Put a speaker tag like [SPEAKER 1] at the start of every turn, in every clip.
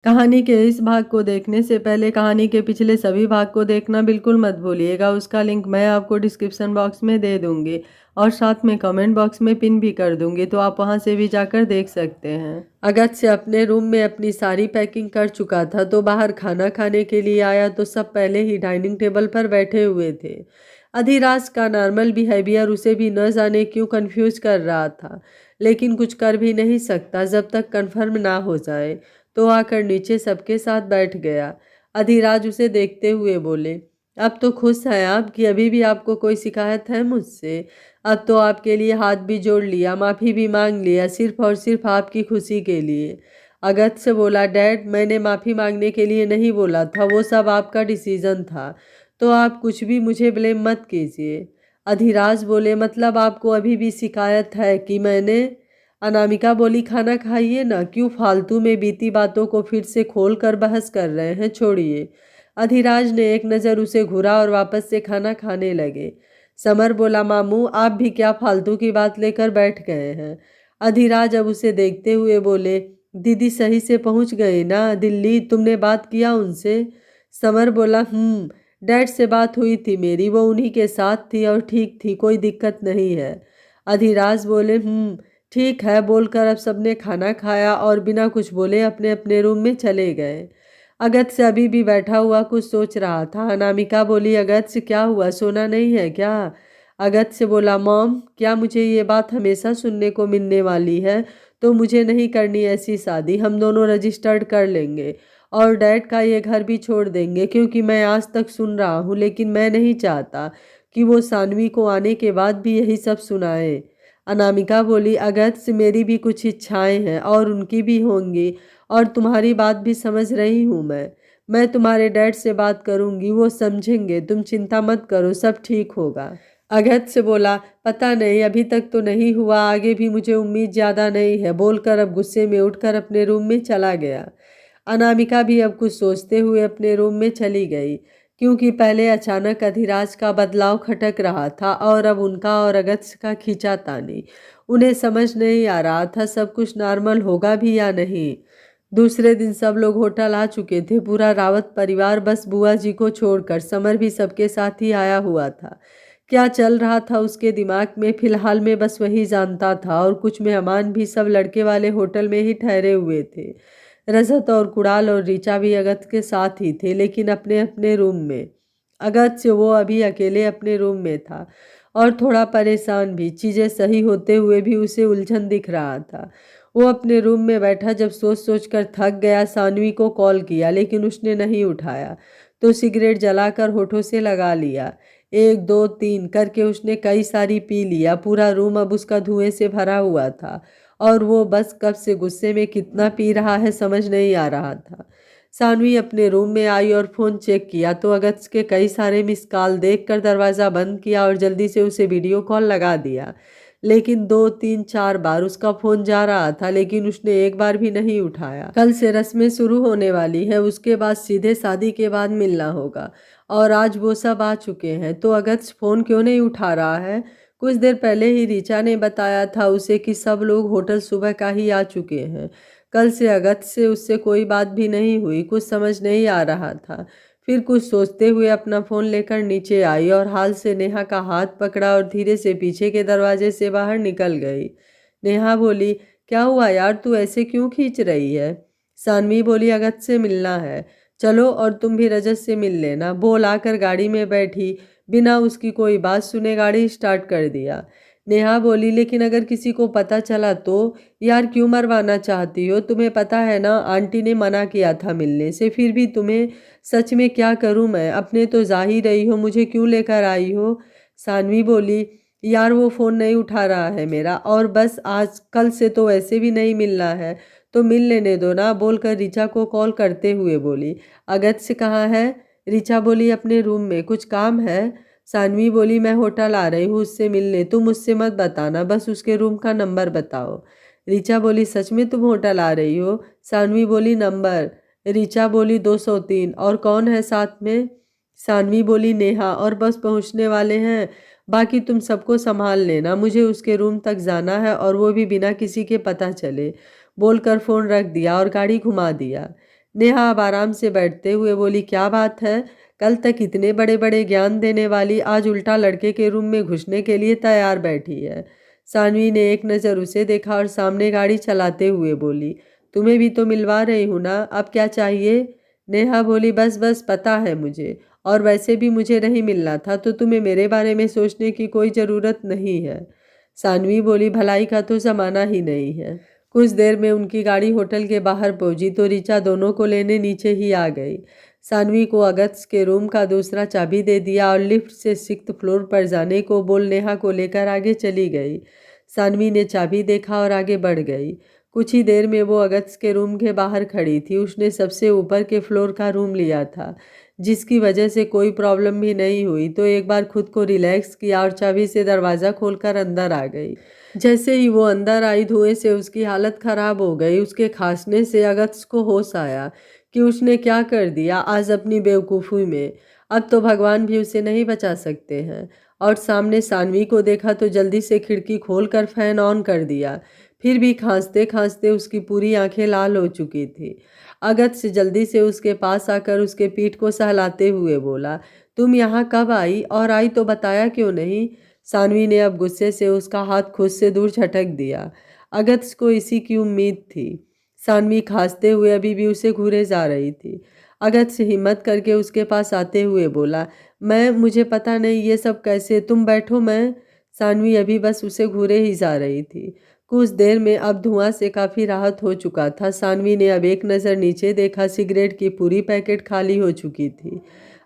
[SPEAKER 1] कहानी के इस भाग को देखने से पहले कहानी के पिछले सभी भाग को देखना बिल्कुल मत भूलिएगा। उसका लिंक मैं आपको डिस्क्रिप्शन बॉक्स में दे दूंगी और साथ में कमेंट बॉक्स में पिन भी कर दूंगी, तो आप वहां से भी जाकर देख सकते हैं। अगत्य अपने रूम में अपनी सारी पैकिंग कर चुका था, तो बाहर खाना खाने के लिए आया तो सब पहले ही डाइनिंग टेबल पर बैठे हुए थे। अधिराज का नॉर्मल बिहेवियर उसे भी न जाने क्यों कंफ्यूज कर रहा था, लेकिन कुछ कर भी नहीं सकता जब तक कन्फर्म ना हो जाए। तो आकर नीचे सबके साथ बैठ गया। अधिराज उसे देखते हुए बोले, अब तो खुश हैं आप कि अभी भी आपको कोई शिकायत है मुझसे? अब तो आपके लिए हाथ भी जोड़ लिया, माफ़ी भी मांग लिया, सिर्फ और सिर्फ आपकी खुशी के लिए। अगत्य से बोला, डैड मैंने माफ़ी मांगने के लिए नहीं बोला था, वो सब आपका डिसीजन था, तो आप कुछ भी मुझे ब्लेम मत कीजिए। अधिराज बोले, मतलब आपको अभी भी शिकायत है कि मैंने? अनामिका बोली, खाना खाइए ना, क्यों फालतू में बीती बातों को फिर से खोल कर बहस कर रहे हैं, छोड़िए। अधिराज ने एक नज़र उसे घूरा और वापस से खाना खाने लगे। समर बोला, मामू आप भी क्या फालतू की बात लेकर बैठ गए हैं? अधिराज अब उसे देखते हुए बोले, दीदी सही से पहुंच गए ना दिल्ली? तुमने बात किया उनसे? समर बोला, डैड से बात हुई थी मेरी, वो उन्हीं के साथ थी और ठीक थी, कोई दिक्कत नहीं है। अधिराज बोले, ठीक है बोलकर अब सबने खाना खाया और बिना कुछ बोले अपने अपने रूम में चले गए। अगत्य अभी भी बैठा हुआ कुछ सोच रहा था। अनामिका बोली, अगत्य क्या हुआ, सोना नहीं है क्या? अगत्य बोला, मॉम क्या मुझे ये बात हमेशा सुनने को मिलने वाली है? तो मुझे नहीं करनी ऐसी शादी, हम दोनों रजिस्टर्ड कर लेंगे और डैड का ये घर भी छोड़ देंगे, क्योंकि मैं आज तक सुन रहा हूँ, लेकिन मैं नहीं चाहता कि वो सानवी को आने के बाद भी यही सब सुनाए। अनामिका बोली, अगत्य मेरी भी कुछ इच्छाएं हैं और उनकी भी होंगी, और तुम्हारी बात भी समझ रही हूँ मैं तुम्हारे डैड से बात करूँगी, वो समझेंगे, तुम चिंता मत करो, सब ठीक होगा। अगत्य बोला, पता नहीं अभी तक तो नहीं हुआ, आगे भी मुझे उम्मीद ज़्यादा नहीं है, बोलकर अब गुस्से में उठकर अपने रूम में चला गया। अनामिका भी अब कुछ सोचते हुए अपने रूम में चली गई, क्योंकि पहले अचानक अधिराज का बदलाव खटक रहा था और अब उनका और अगत्य का खींचातानी। उन्हें समझ नहीं आ रहा था सब कुछ नॉर्मल होगा भी या नहीं। दूसरे दिन सब लोग होटल आ चुके थे, पूरा रावत परिवार, बस बुआ जी को छोड़कर। समर भी सबके साथ ही आया हुआ था। क्या चल रहा था उसके दिमाग में फिलहाल में बस वही जानता था, और कुछ मेहमान भी सब लड़के वाले होटल में ही ठहरे हुए थे। रजत और कुणाल और ऋचा भी अगत्य के साथ ही थे, लेकिन अपने अपने रूम में। अगत्य वो अभी अकेले अपने रूम में था और थोड़ा परेशान भी। चीज़ें सही होते हुए भी उसे उलझन दिख रहा था। वो अपने रूम में बैठा जब सोच सोच कर थक गया, सानवी को कॉल किया लेकिन उसने नहीं उठाया, तो सिगरेट जलाकर होठों से लगा लिया। 1 2 3 करके उसने कई सारी पी लिया। पूरा रूम अब उसका धुएं से भरा हुआ था और वो बस कब से गुस्से में कितना पी रहा है समझ नहीं आ रहा था। सानवी अपने रूम में आई और फ़ोन चेक किया तो अगत्य के कई सारे मिस कॉल देखकर दरवाज़ा बंद किया और जल्दी से उसे वीडियो कॉल लगा दिया। लेकिन 2 3 4 बार उसका फ़ोन जा रहा था, लेकिन उसने एक बार भी नहीं उठाया। कल से रस्में शुरू होने वाली है, उसके बाद सीधे शादी के बाद मिलना होगा और आज वो सब आ चुके हैं, तो अगत्य फ़ोन क्यों नहीं उठा रहा है? कुछ देर पहले ही ऋचा ने बताया था उसे कि सब लोग होटल सुबह का ही आ चुके हैं। कल से अगत्य से उससे कोई बात भी नहीं हुई, कुछ समझ नहीं आ रहा था। फिर कुछ सोचते हुए अपना फ़ोन लेकर नीचे आई और हाल से नेहा का हाथ पकड़ा और धीरे से पीछे के दरवाजे से बाहर निकल गई। नेहा बोली, क्या हुआ यार, तू ऐसे क्यों खींच रही है? सानवी बोली, अगत्य से मिलना है, चलो और तुम भी रजत से मिल लेना। बोल आकर गाड़ी में बैठी, बिना उसकी कोई बात सुने गाड़ी स्टार्ट कर दिया। नेहा बोली, लेकिन अगर किसी को पता चला तो? यार क्यों मरवाना चाहती हो? तुम्हें पता है ना आंटी ने मना किया था मिलने से, फिर भी तुम्हें सच में क्या करूं मैं? अपने तो जा ही रही हो, मुझे क्यों लेकर आई हो? सानवी बोली, यार वो फ़ोन नहीं उठा रहा है मेरा, और बस आज कल से तो वैसे भी नहीं मिलना है, तो मिल लेने दो ना, बोलकर ऋचा को कॉल करते हुए बोली। अगत्य कहाँ है? ऋचा बोली, अपने रूम में, कुछ काम है? सानवी बोली, मैं होटल आ रही हूँ उससे मिलने, तुम मुझसे मत बताना, बस उसके रूम का नंबर बताओ। ऋचा बोली, सच में तुम होटल आ रही हो? सानवी बोली, नंबर। ऋचा बोली, 203। और कौन है साथ में? सानवी बोली, नेहा, और बस पहुँचने वाले हैं, बाकी तुम सबको संभाल लेना, मुझे उसके रूम तक जाना है और वो भी बिना किसी के पता चले, बोलकर फ़ोन रख दिया और गाड़ी घुमा दिया। नेहा अब आराम से बैठते हुए बोली, क्या बात है, कल तक इतने बड़े बड़े ज्ञान देने वाली आज उल्टा लड़के के रूम में घुसने के लिए तैयार बैठी है। सानवी ने एक नज़र उसे देखा और सामने गाड़ी चलाते हुए बोली, तुम्हें भी तो मिलवा रही हूँ ना, अब क्या चाहिए। नेहा बोली, बस बस पता है मुझे, और वैसे भी मुझे नहीं मिलना था, तो तुम्हें मेरे बारे में सोचने की कोई ज़रूरत नहीं है। सानवी बोली, भलाई का तो ज़माना ही नहीं है। कुछ देर में उनकी गाड़ी होटल के बाहर पहुंची तो ऋचा दोनों को लेने नीचे ही आ गई। सानवी को अगस्त के रूम का दूसरा चाबी दे दिया और लिफ्ट से 6th फ्लोर पर जाने को बोल नेहा को लेकर आगे चली गई। सानवी ने चाबी देखा और आगे बढ़ गई। कुछ ही देर में वो अगस्त के रूम के बाहर खड़ी थी। उसने सबसे ऊपर के फ्लोर का रूम लिया था, जिसकी वजह से कोई प्रॉब्लम भी नहीं हुई, तो एक बार खुद को रिलैक्स किया और चाबी से दरवाज़ा खोलकर अंदर आ गई। जैसे ही वो अंदर आई, धुएं से उसकी हालत खराब हो गई। उसके खांसने से अगस्त को होश आया कि उसने क्या कर दिया आज अपनी बेवकूफ़ी में। अब तो भगवान भी उसे नहीं बचा सकते हैं। और सामने सानवी को देखा तो जल्दी से खिड़की खोलकर फैन ऑन कर दिया। फिर भी खांसते खांसते उसकी पूरी आंखें लाल हो चुकी थी। अगस्त जल्दी से उसके पास आकर उसके पीठ को सहलाते हुए बोला, तुम यहाँ कब आई, और आई तो बताया क्यों नहीं। सानवी ने अब गुस्से से उसका हाथ खुद से दूर झटक दिया। अगस्त को इसी की उम्मीद थी। सानवी खांसते हुए अभी भी उसे घूरे जा रही थी। अगस्त हिम्मत करके उसके पास आते हुए बोला, मुझे पता नहीं ये सब कैसे, तुम बैठो। सानवी अभी बस उसे घूरे ही जा रही थी। कुछ देर में अब धुआं से काफ़ी राहत हो चुका था। सानवी ने अब एक नज़र नीचे देखा, सिगरेट की पूरी पैकेट खाली हो चुकी थी।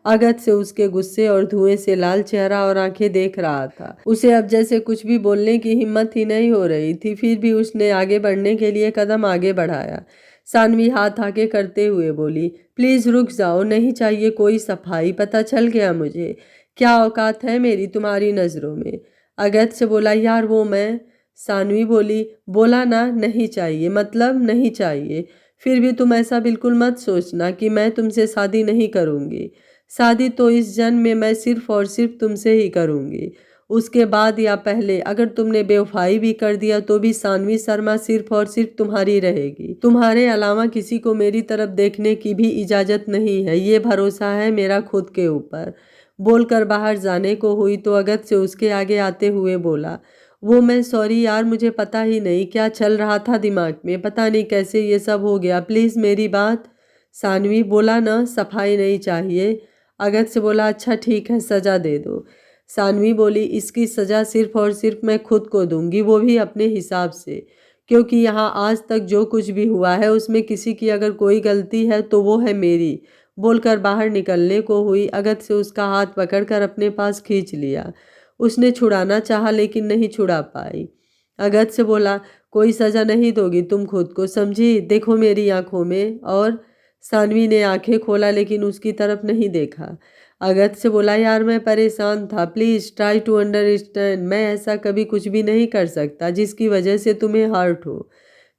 [SPEAKER 1] अगस्त से उसके गुस्से और धुएं से लाल चेहरा और आंखें देख रहा था। उसे अब जैसे कुछ भी बोलने की हिम्मत ही नहीं हो रही थी। फिर भी उसने आगे बढ़ने के लिए कदम आगे बढ़ाया। सानवी हाथ आगे करते हुए बोली, प्लीज़ रुक जाओ, नहीं चाहिए कोई सफाई, पता चल गया मुझे क्या औकात है मेरी तुम्हारी नज़रों में। अगस्त से बोला, यार वो मैं। सानवी बोली, बोला ना नहीं चाहिए, मतलब नहीं चाहिए। फिर भी तुम ऐसा बिल्कुल मत सोचना कि मैं तुमसे शादी नहीं करूँगी। शादी तो इस जन्म में मैं सिर्फ और सिर्फ तुमसे ही करूँगी। उसके बाद या पहले अगर तुमने बेवफाई भी कर दिया तो भी सानवी शर्मा सिर्फ और सिर्फ तुम्हारी रहेगी। तुम्हारे अलावा किसी को मेरी तरफ देखने की भी इजाज़त नहीं है, ये भरोसा है मेरा खुद के ऊपर। बोलकर बाहर जाने को हुई तो अगस्त से उसके आगे आते हुए बोला, वो मैं सॉरी यार, मुझे पता ही नहीं क्या चल रहा था दिमाग में, पता नहीं कैसे ये सब हो गया, प्लीज़ मेरी बात। सानवी बोला ना सफाई नहीं चाहिए। अगस्त से बोला, अच्छा ठीक है, सज़ा दे दो। सानवी बोली, इसकी सज़ा सिर्फ और सिर्फ मैं खुद को दूंगी, वो भी अपने हिसाब से, क्योंकि यहाँ आज तक जो कुछ भी हुआ है उसमें किसी की अगर कोई गलती है तो वो है मेरी। बोलकर बाहर निकलने को हुई। अगस्त से उसका हाथ पकड़कर अपने पास खींच लिया। उसने छुड़ाना चाहा लेकिन नहीं छुड़ा पाई। अगस्त से बोला, कोई सज़ा नहीं दोगी तुम खुद को, समझी, देखो मेरी आंखों में। और सानवी ने आंखें खोला लेकिन उसकी तरफ नहीं देखा। अगस्त से बोला, यार मैं परेशान था, प्लीज़ ट्राई टू अंडरस्टैंड, मैं ऐसा कभी कुछ भी नहीं कर सकता जिसकी वजह से तुम्हें हर्ट हो।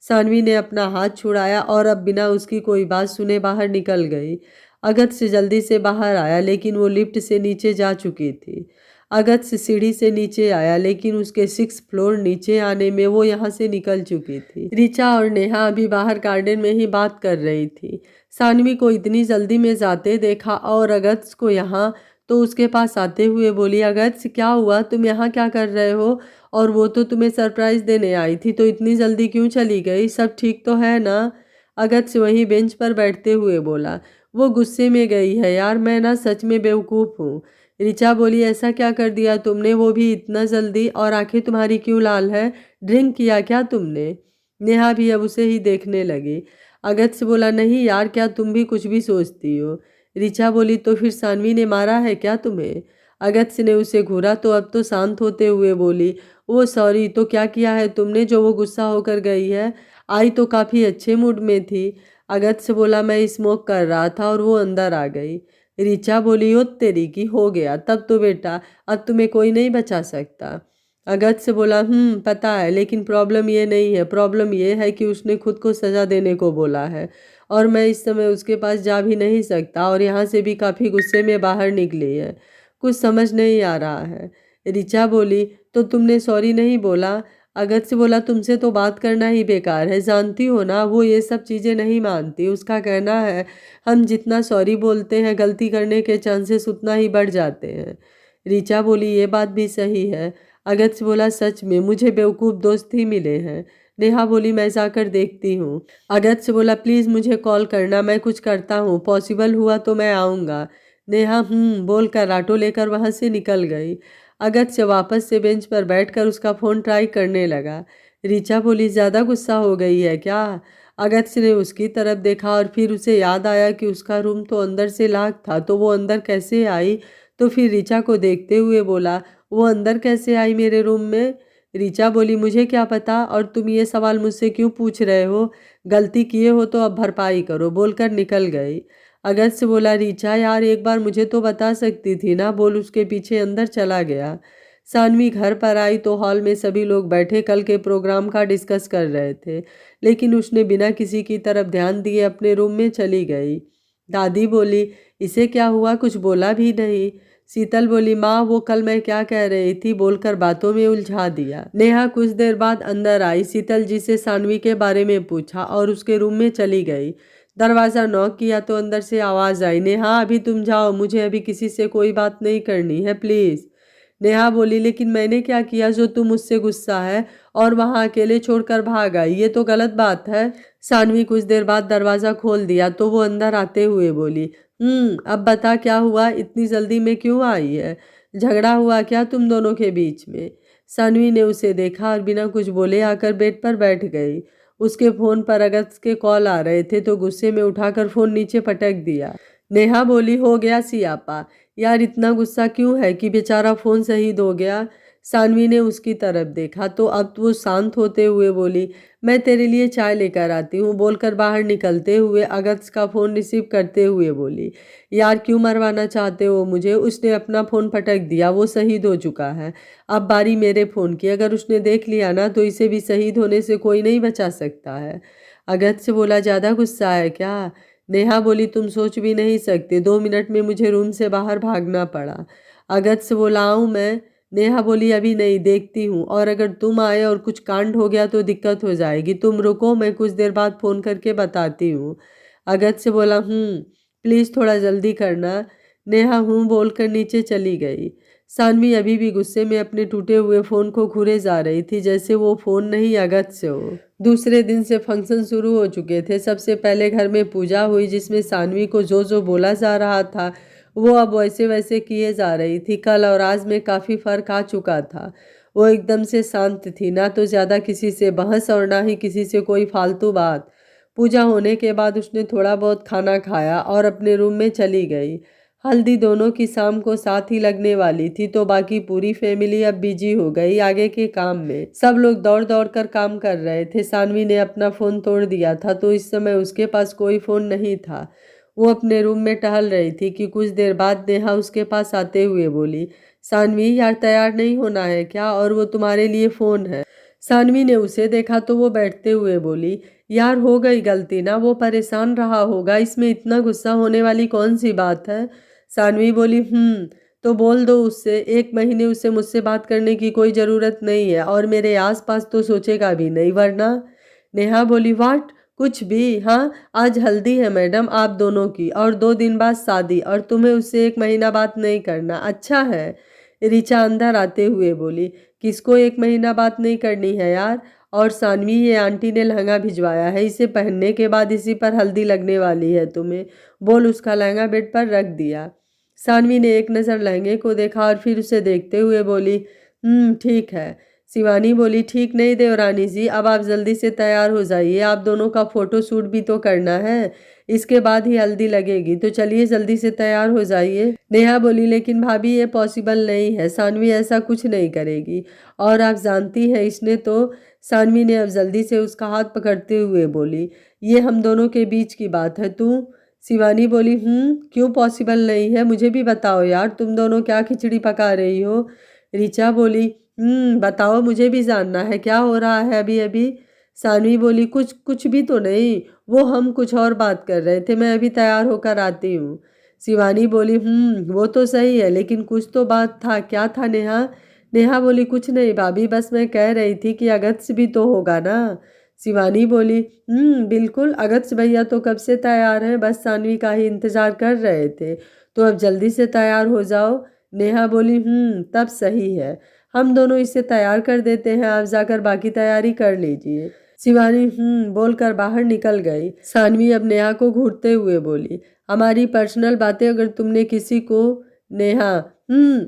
[SPEAKER 1] सानवी ने अपना हाथ छुड़ाया और अब बिना उसकी कोई बात सुने बाहर निकल गई। अगस्त से जल्दी से बाहर आया लेकिन वो लिफ्ट से नीचे जा चुकी थी। अगस्त सीढ़ी से नीचे आया लेकिन उसके 6th फ्लोर नीचे आने में वो यहाँ से निकल चुकी थी। ऋचा और नेहा अभी बाहर गार्डन में ही बात कर रही थी। सानवी को इतनी जल्दी में जाते देखा और अगस्त को यहाँ, तो उसके पास आते हुए बोली, अगस्त क्या हुआ, तुम यहाँ क्या कर रहे हो, और वो तो तुम्हें सरप्राइज देने आई थी, तो इतनी जल्दी क्यों चली गई, सब ठीक तो है ना। अगस्त वहीं बेंच पर बैठते हुए बोला, वो गुस्से में गई है यार, मैं ना सच में बेवकूफ़ हूँ। ऋचा बोली, ऐसा क्या कर दिया तुमने, वो भी इतना जल्दी, और आंखें तुम्हारी क्यों लाल है, ड्रिंक किया क्या तुमने। नेहा भी अब उसे ही देखने लगी। अगस्त से बोला, नहीं यार, क्या तुम भी कुछ भी सोचती हो। ऋचा बोली, तो फिर सानवी ने मारा है क्या तुम्हें। अगस्त ने उसे घूरा तो अब तो शांत होते हुए बोली, वो सॉरी, तो क्या किया है तुमने जो वो गुस्सा होकर गई है। आई तो काफ़ी अच्छे मूड में थी। अगस्त से बोला, मैं स्मोक कर रहा था और वो अंदर आ गई। ऋचा बोली, ओ तेरी की हो गया, तब तो बेटा अब तुम्हें कोई नहीं बचा सकता। अगस्त से बोला, पता है, लेकिन प्रॉब्लम ये नहीं है, प्रॉब्लम ये है कि उसने खुद को सज़ा देने को बोला है और मैं इस समय उसके पास जा भी नहीं सकता, और यहाँ से भी काफ़ी गुस्से में बाहर निकली है, कुछ समझ नहीं आ रहा है। ऋचा बोली, तो तुमने सॉरी नहीं बोला। अगत्य बोला तुमसे तो बात करना ही बेकार है, जानती हो ना वो ये सब चीज़ें नहीं मानती। उसका कहना है हम जितना सॉरी बोलते हैं गलती करने के चांसेस उतना ही बढ़ जाते हैं। ऋचा बोली ये बात भी सही है। अगत्य बोला सच में मुझे बेवकूफ़ दोस्त ही मिले हैं। नेहा बोली मैं जाकर देखती हूँ। अगत्य बोला प्लीज़ मुझे कॉल करना, मैं कुछ करता हूँ, पॉसिबल हुआ तो मैं आऊँगा। नेहा बोलकर ऑटो लेकर वहाँ से निकल गई। अगत्य वापस से बेंच पर बैठकर उसका फ़ोन ट्राई करने लगा। ऋचा बोली ज़्यादा गुस्सा हो गई है क्या? अगत्य ने उसकी तरफ देखा और फिर उसे याद आया कि उसका रूम तो अंदर से लॉक था, तो वो अंदर कैसे आई? तो फिर ऋचा को देखते हुए बोला वो अंदर कैसे आई मेरे रूम में? ऋचा बोली मुझे क्या पता, और तुम ये सवाल मुझसे क्यों पूछ रहे हो? गलती किए हो तो अब भरपाई करो, बोलकर निकल गई। अगत्य बोला ऋचा यार एक बार मुझे तो बता सकती थी ना, बोल उसके पीछे अंदर चला गया। सानवी घर पर आई तो हॉल में सभी लोग बैठे कल के प्रोग्राम का डिस्कस कर रहे थे, लेकिन उसने बिना किसी की तरफ ध्यान दिए अपने रूम में चली गई। दादी बोली इसे क्या हुआ, कुछ बोला भी नहीं। शीतल बोली माँ वो कल मैं क्या कह रही थी, बोलकर बातों में उलझा दिया। नेहा कुछ देर बाद अंदर आई। शीतल जी से सानवी के बारे में पूछा और उसके रूम में चली गई। दरवाज़ा नॉक किया तो अंदर से आवाज़ आई नेहा अभी तुम जाओ, मुझे अभी किसी से कोई बात नहीं करनी है प्लीज़। नेहा बोली लेकिन मैंने क्या किया जो तुम मुझसे गुस्सा है और वहाँ अकेले छोड़कर भाग आई, ये तो गलत बात है। सानवी कुछ देर बाद दरवाज़ा खोल दिया तो वो अंदर आते हुए बोली अब बता क्या हुआ, इतनी जल्दी में क्यों आई है? झगड़ा हुआ क्या तुम दोनों के बीच में? सानवी ने उसे देखा और बिना कुछ बोले आकर बेड पर बैठ गई। उसके फ़ोन पर अगस्त के कॉल आ रहे थे तो गुस्से में उठाकर फ़ोन नीचे पटक दिया। नेहा बोली हो गया सियापा, यार इतना गुस्सा क्यों है कि बेचारा फ़ोन शहीद हो गया। सानवी ने उसकी तरफ देखा तो अब वो शांत होते हुए बोली मैं तेरे लिए चाय लेकर आती हूँ, बोलकर बाहर निकलते हुए अगस्त का फ़ोन रिसीव करते हुए बोली यार क्यों मरवाना चाहते हो मुझे? उसने अपना फ़ोन पटक दिया, वो शहीद हो चुका है। अब बारी मेरे फ़ोन की, अगर उसने देख लिया ना तो इसे भी शहीद होने से कोई नहीं बचा सकता है। अगस्त बोला ज़्यादा गुस्सा है क्या? नेहा बोली तुम सोच भी नहीं सकते, 2 मिनट में मुझे रूम से बाहर भागना पड़ा। अगस्त बोला आऊँ मैं? नेहा बोली अभी नहीं, देखती हूँ, और अगर तुम आए और कुछ कांड हो गया तो दिक्कत हो जाएगी, तुम रुको मैं कुछ देर बाद फ़ोन करके बताती हूँ। अगस्त बोला प्लीज़ थोड़ा जल्दी करना। नेहा बोलकर नीचे चली गई। सानवी अभी भी गुस्से में अपने टूटे हुए फ़ोन को घूरे जा रही थी जैसे वो फ़ोन नहीं अगस्त हो। दूसरे दिन से फंक्शन शुरू हो चुके थे। सबसे पहले घर में पूजा हुई जिसमें सानवी को जो जो बोला जा रहा था वो अब वैसे वैसे किए जा रही थी। कल और आज में काफ़ी फ़र्क आ चुका था। वो एकदम से शांत थी, ना तो ज़्यादा किसी से बहस और ना ही किसी से कोई फालतू बात। पूजा होने के बाद उसने थोड़ा बहुत खाना खाया और अपने रूम में चली गई। हल्दी दोनों की शाम को साथ ही लगने वाली थी तो बाकी पूरी फैमिली अब बिजी हो गई आगे के काम में। सब लोग दौड़ दौड़ कर काम कर रहे थे। सानवी ने अपना फ़ोन तोड़ दिया था तो इस समय उसके पास कोई फ़ोन नहीं था। वो अपने रूम में टहल रही थी कि कुछ देर बाद नेहा उसके पास आते हुए बोली सानवी यार तैयार नहीं होना है क्या, और वो तुम्हारे लिए फ़ोन है। सानवी ने उसे देखा तो वो बैठते हुए बोली यार हो गई गलती ना, वो परेशान रहा होगा, इसमें इतना गुस्सा होने वाली कौन सी बात है। सानवी बोली तो बोल दो उससे, 1 महीने उससे मुझसे बात करने की कोई ज़रूरत नहीं है और मेरे आसपास तो सोचेगा भी नहीं वरना। नेहा बोली वाट, कुछ भी? हाँ आज हल्दी है मैडम आप दोनों की और 2 दिन बाद शादी, और तुम्हें उससे 1 महीना बात नहीं करना, अच्छा है। ऋचा अंदर आते हुए बोली किसको 1 महीना बात नहीं करनी है यार? और सानवी ये आंटी ने लहंगा भिजवाया है, इसे पहनने के बाद इसी पर हल्दी लगने वाली है तुम्हें, बोल उसका लहंगा बेड पर रख दिया। सानवी ने एक नज़र लहंगे को देखा और फिर उसे देखते हुए बोली ठीक है। शिवानी बोली ठीक नहीं देवरानी जी, अब आप जल्दी से तैयार हो जाइए, आप दोनों का फ़ोटो शूट भी तो करना है, इसके बाद ही हल्दी लगेगी, तो चलिए जल्दी से तैयार हो जाइए। नेहा बोली लेकिन भाभी ये पॉसिबल नहीं है, सानवी ऐसा कुछ नहीं करेगी और आप जानती हैं इसने तो। सानवी ने अब जल्दी से उसका हाथ पकड़ते हुए बोली ये हम दोनों के बीच की बात है तू। शिवानी बोली क्यों पॉसिबल नहीं है, मुझे भी बताओ यार, तुम दोनों क्या खिचड़ी पका रही हो। ऋचा बोली बताओ मुझे भी जानना है क्या हो रहा है अभी अभी। सानवी बोली कुछ कुछ भी तो नहीं, वो हम कुछ और बात कर रहे थे, मैं अभी तैयार होकर आती हूँ। शिवानी बोली वो तो सही है लेकिन कुछ तो बात था, क्या था नेहा? नेहा बोली कुछ नहीं भाभी, बस मैं कह रही थी कि अगत्य भी तो होगा ना। शिवानी बोली बिल्कुल, अगत्य भैया तो कब से तैयार हैं, बस सानवी का ही इंतजार कर रहे थे, तो अब जल्दी से तैयार हो जाओ। नेहा बोली तब सही है, हम दोनों इसे तैयार कर देते हैं, आप जाकर बाकी तैयारी कर लीजिए। शिवानी बोलकर बाहर निकल गई। सानवी अब नेहा को घूरते हुए बोली, हमारी पर्सनल बातें अगर तुमने किसी को। नेहा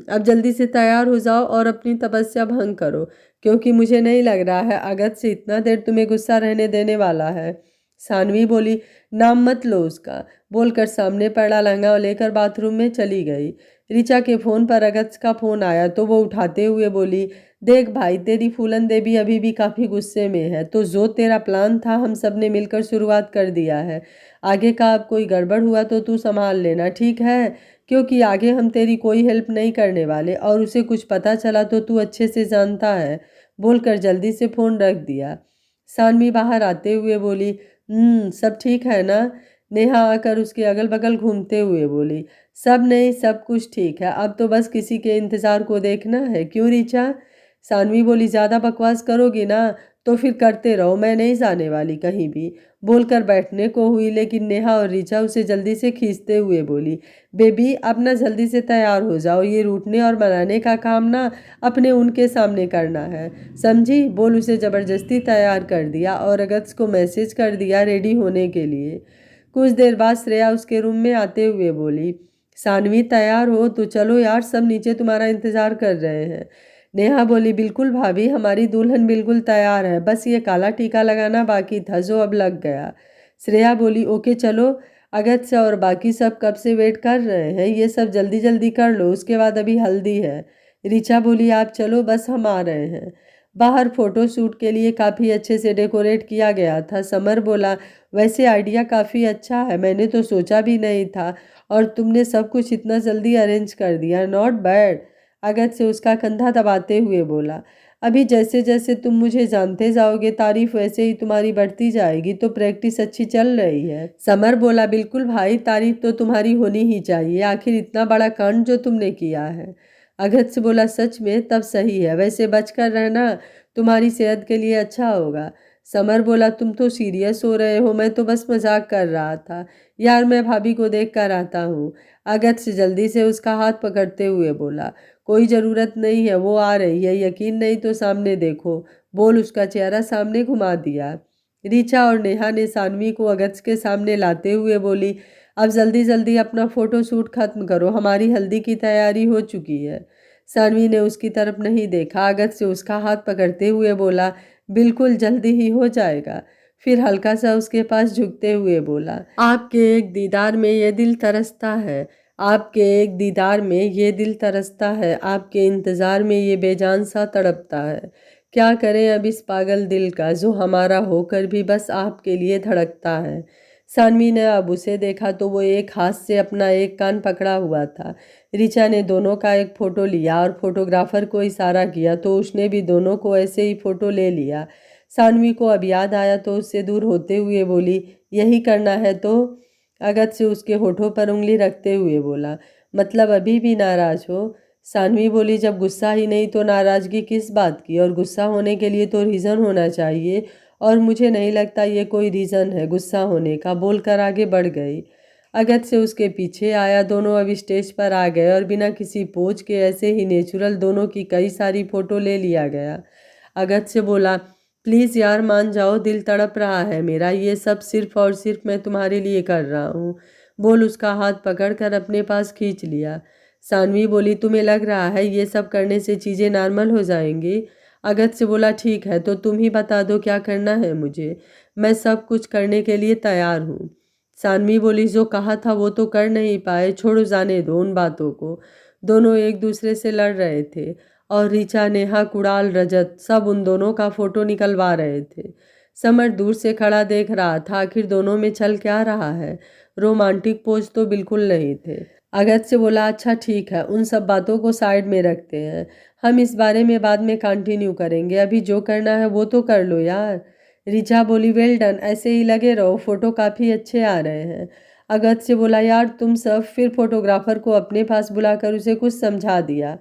[SPEAKER 1] अब जल्दी से तैयार हो जाओ और अपनी तपस्या भंग करो, क्योंकि मुझे नहीं लग रहा है अगत्य से इतना देर तुम्हें गुस्सा रहने देने वाला है। सानवी बोली, नाम मत लो उसका, बोलकर सामने पड़ा लहंगा लेकर बाथरूम में चली गई। ऋचा के फोन पर अगत्य का फोन आया तो वो उठाते हुए बोली, देख भाई, तेरी फूलन देवी अभी भी काफी गुस्से में है, तो जो तेरा प्लान था हम सब ने मिलकर शुरुआत कर दिया है। आगे का अब कोई गड़बड़ हुआ तो तू संभाल लेना, ठीक है, क्योंकि आगे हम तेरी कोई हेल्प नहीं करने वाले, और उसे कुछ पता चला तो तू अच्छे से जानता है, बोलकर जल्दी से फोन रख दिया। सानवी बाहर आते हुए बोली, सब ठीक है ना। नेहा आकर उसके अगल बगल घूमते हुए बोली, सब नहीं, सब कुछ ठीक है, अब तो बस किसी के इंतजार को देखना है, क्यों ऋचा। सानवी बोली, ज़्यादा बकवास करोगी ना तो फिर करते रहो, मैं नहीं जाने वाली कहीं भी, बोलकर बैठने को हुई, लेकिन नेहा और ऋचा उसे जल्दी से खींचते हुए बोली, बेबी अब ना जल्दी से तैयार हो जाओ, ये रूठने और मनाने का काम ना अपने उनके सामने करना है, समझी। बोल उसे ज़बरदस्ती तैयार कर दिया और अगत्य को मैसेज कर दिया रेडी होने के लिए। कुछ देर बाद श्रेया उसके रूम में आते हुए बोली, सानवी तैयार हो तो चलो यार, सब नीचे तुम्हारा इंतजार कर रहे हैं। नेहा बोली, बिल्कुल भाभी, हमारी दुल्हन बिल्कुल तैयार है, बस ये काला टीका लगाना बाकी था जो अब लग गया। श्रेया बोली, ओके चलो, अगत्य और बाकी सब कब से वेट कर रहे हैं, ये सब जल्दी जल्दी कर लो, उसके बाद अभी हल्दी है। ऋचा बोली, आप चलो, बस हम आ रहे हैं। बाहर फोटो शूट के लिए काफ़ी अच्छे से डेकोरेट किया गया था। समर बोला, वैसे आइडिया काफ़ी अच्छा है, मैंने तो सोचा भी नहीं था, और तुमने सब कुछ इतना जल्दी अरेंज कर दिया, नॉट बैड। अगत्य से उसका कंधा दबाते हुए बोला, अभी जैसे जैसे तुम मुझे जानते जाओगे तारीफ वैसे ही तुम्हारी बढ़ती जाएगी, तो प्रैक्टिस अच्छी चल रही है। समर बोला, बिल्कुल भाई, तारीफ तो तुम्हारी होनी ही चाहिए, आखिर इतना बड़ा कांड जो तुमने किया है। अगत्य बोला, सच में, तब सही है, वैसे बचकर रहना, तुम्हारी सेहत के लिए अच्छा होगा। समर बोला, तुम तो सीरियस हो रहे हो, मैं तो बस मजाक कर रहा था यार, मैं भाभी को देख कर आता हूँ। अगत्य जल्दी से उसका हाथ पकड़ते हुए बोला, कोई ज़रूरत नहीं है, वो आ रही है, यकीन नहीं तो सामने देखो, बोल उसका चेहरा सामने घुमा दिया। ऋचा और नेहा ने सानवी को अगत्य के सामने लाते हुए बोली, अब जल्दी जल्दी अपना फोटो शूट खत्म करो, हमारी हल्दी की तैयारी हो चुकी है। सानवी ने उसकी तरफ नहीं देखा, अगत्य से उसका हाथ पकड़ते हुए बोला, बिल्कुल जल्दी ही हो जाएगा। फिर हल्का सा उसके पास झुकते हुए बोला, आपके एक दीदार में ये दिल तरसता है, आपके एक दीदार में ये दिल तरसता है, आपके इंतज़ार में ये बेजान सा तड़पता है, क्या करें अब इस पागल दिल का जो हमारा होकर भी बस आपके लिए धड़कता है। सानवी ने अब उसे देखा तो वो एक हाथ से अपना एक कान पकड़ा हुआ था। ऋचा ने दोनों का एक फ़ोटो लिया और फोटोग्राफर को इशारा किया तो उसने भी दोनों को ऐसे ही फ़ोटो ले लिया। सानवी को अब याद आया तो उससे दूर होते हुए बोली, यही करना है तो। अगत्य से उसके होठों पर उंगली रखते हुए बोला, मतलब अभी भी नाराज हो। सानवी बोली, जब गुस्सा ही नहीं तो नाराजगी किस बात की, और गुस्सा होने के लिए तो रीज़न होना चाहिए, और मुझे नहीं लगता ये कोई रीज़न है गुस्सा होने का, बोलकर आगे बढ़ गई। अगत्य से उसके पीछे आया, दोनों अब स्टेज पर आ गए और बिना किसी पोज के ऐसे ही नेचुरल दोनों की कई सारी फ़ोटो ले लिया गया। अगत्य से बोला, प्लीज़ यार मान जाओ, दिल तड़प रहा है मेरा, ये सब सिर्फ और सिर्फ मैं तुम्हारे लिए कर रहा हूँ, बोल उसका हाथ पकड़कर अपने पास खींच लिया। सानवी बोली, तुम्हें लग रहा है ये सब करने से चीज़ें नॉर्मल हो जाएंगी। अगत्य से बोला, ठीक है तो तुम ही बता दो क्या करना है मुझे, मैं सब कुछ करने के लिए तैयार हूँ। सानवी बोली, जो कहा था वो तो कर नहीं पाए, छोड़ो, जाने दो उन बातों को। दोनों एक दूसरे से लड़ रहे थे और ऋचा, नेहा, कुणाल, रजत सब उन दोनों का फोटो निकलवा रहे थे। समर दूर से खड़ा देख रहा था, आखिर दोनों में चल क्या रहा है, रोमांटिक पोज तो बिल्कुल नहीं थे। अगत्य से बोला, अच्छा ठीक है, उन सब बातों को साइड में रखते हैं, हम इस बारे में बाद में कंटिन्यू करेंगे, अभी जो करना है वो तो कर लो यार। ऋचा बोली, वेल डन, ऐसे ही लगे रहो, फोटो काफ़ी अच्छे आ रहे हैं। अगत्य से बोला, यार तुम सब, फिर फोटोग्राफर को अपने पास बुलाकर उसे कुछ समझा दिया।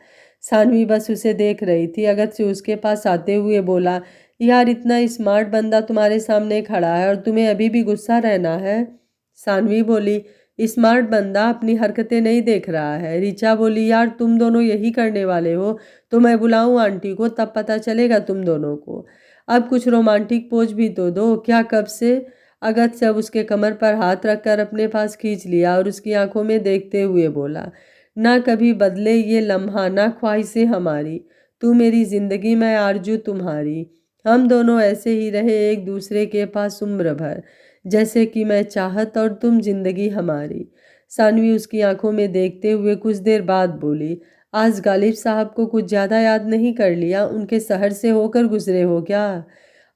[SPEAKER 1] सानवी बस उसे देख रही थी। अगत्य उसके पास आते हुए बोला, यार इतना स्मार्ट बंदा तुम्हारे सामने खड़ा है और तुम्हें अभी भी गुस्सा रहना है। सानवी बोली, स्मार्ट बंदा अपनी हरकतें नहीं देख रहा है। ऋचा बोली, यार तुम दोनों यही करने वाले हो तो मैं बुलाऊं आंटी को, तब पता चलेगा तुम दोनों को। अब कुछ रोमांटिक पोज भी तो दो। क्या कब से? अगत्य अब उसके कमर पर हाथ रखकर अपने पास खींच लिया और उसकी आंखों में देखते हुए बोला, ना कभी बदले ये लम्हा, ना ख्वाहिशें हमारी। तू मेरी जिंदगी, मैं आरजू तुम्हारी। हम दोनों ऐसे ही रहे एक दूसरे के पास उम्र भर, जैसे कि मैं चाहत और तुम जिंदगी हमारी। सानवी उसकी आंखों में देखते हुए कुछ देर बाद बोली, आज गालिब साहब को कुछ ज़्यादा याद नहीं कर लिया? उनके शहर से होकर गुजरे हो क्या?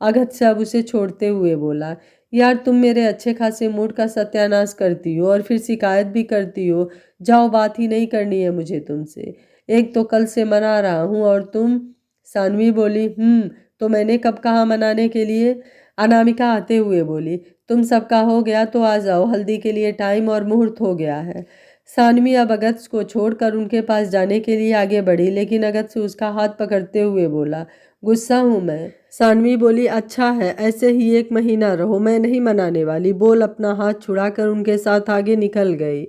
[SPEAKER 1] अगत्य अब उसे छोड़ते हुए बोला, यार तुम मेरे अच्छे खासे मूड का सत्यानाश करती हो और फिर शिकायत भी करती हो। जाओ, बात ही नहीं करनी है मुझे तुमसे। एक तो कल से मना रहा हूँ और तुम। सानवी बोली, तो मैंने कब कहा मनाने के लिए? अनामिका आते हुए बोली, तुम सबका हो गया तो आ जाओ, हल्दी के लिए टाइम और मुहूर्त हो गया है। सानवी अब अगत्य को छोड़कर उनके पास जाने के लिए आगे बढ़ी, लेकिन अगत्य उसका हाथ पकड़ते हुए बोला, गुस्सा हूँ मैं। सानवी बोली, अच्छा है, ऐसे ही 1 महीना रहो, मैं नहीं मनाने वाली। बोल अपना हाथ छुड़ाकर उनके साथ आगे निकल गई।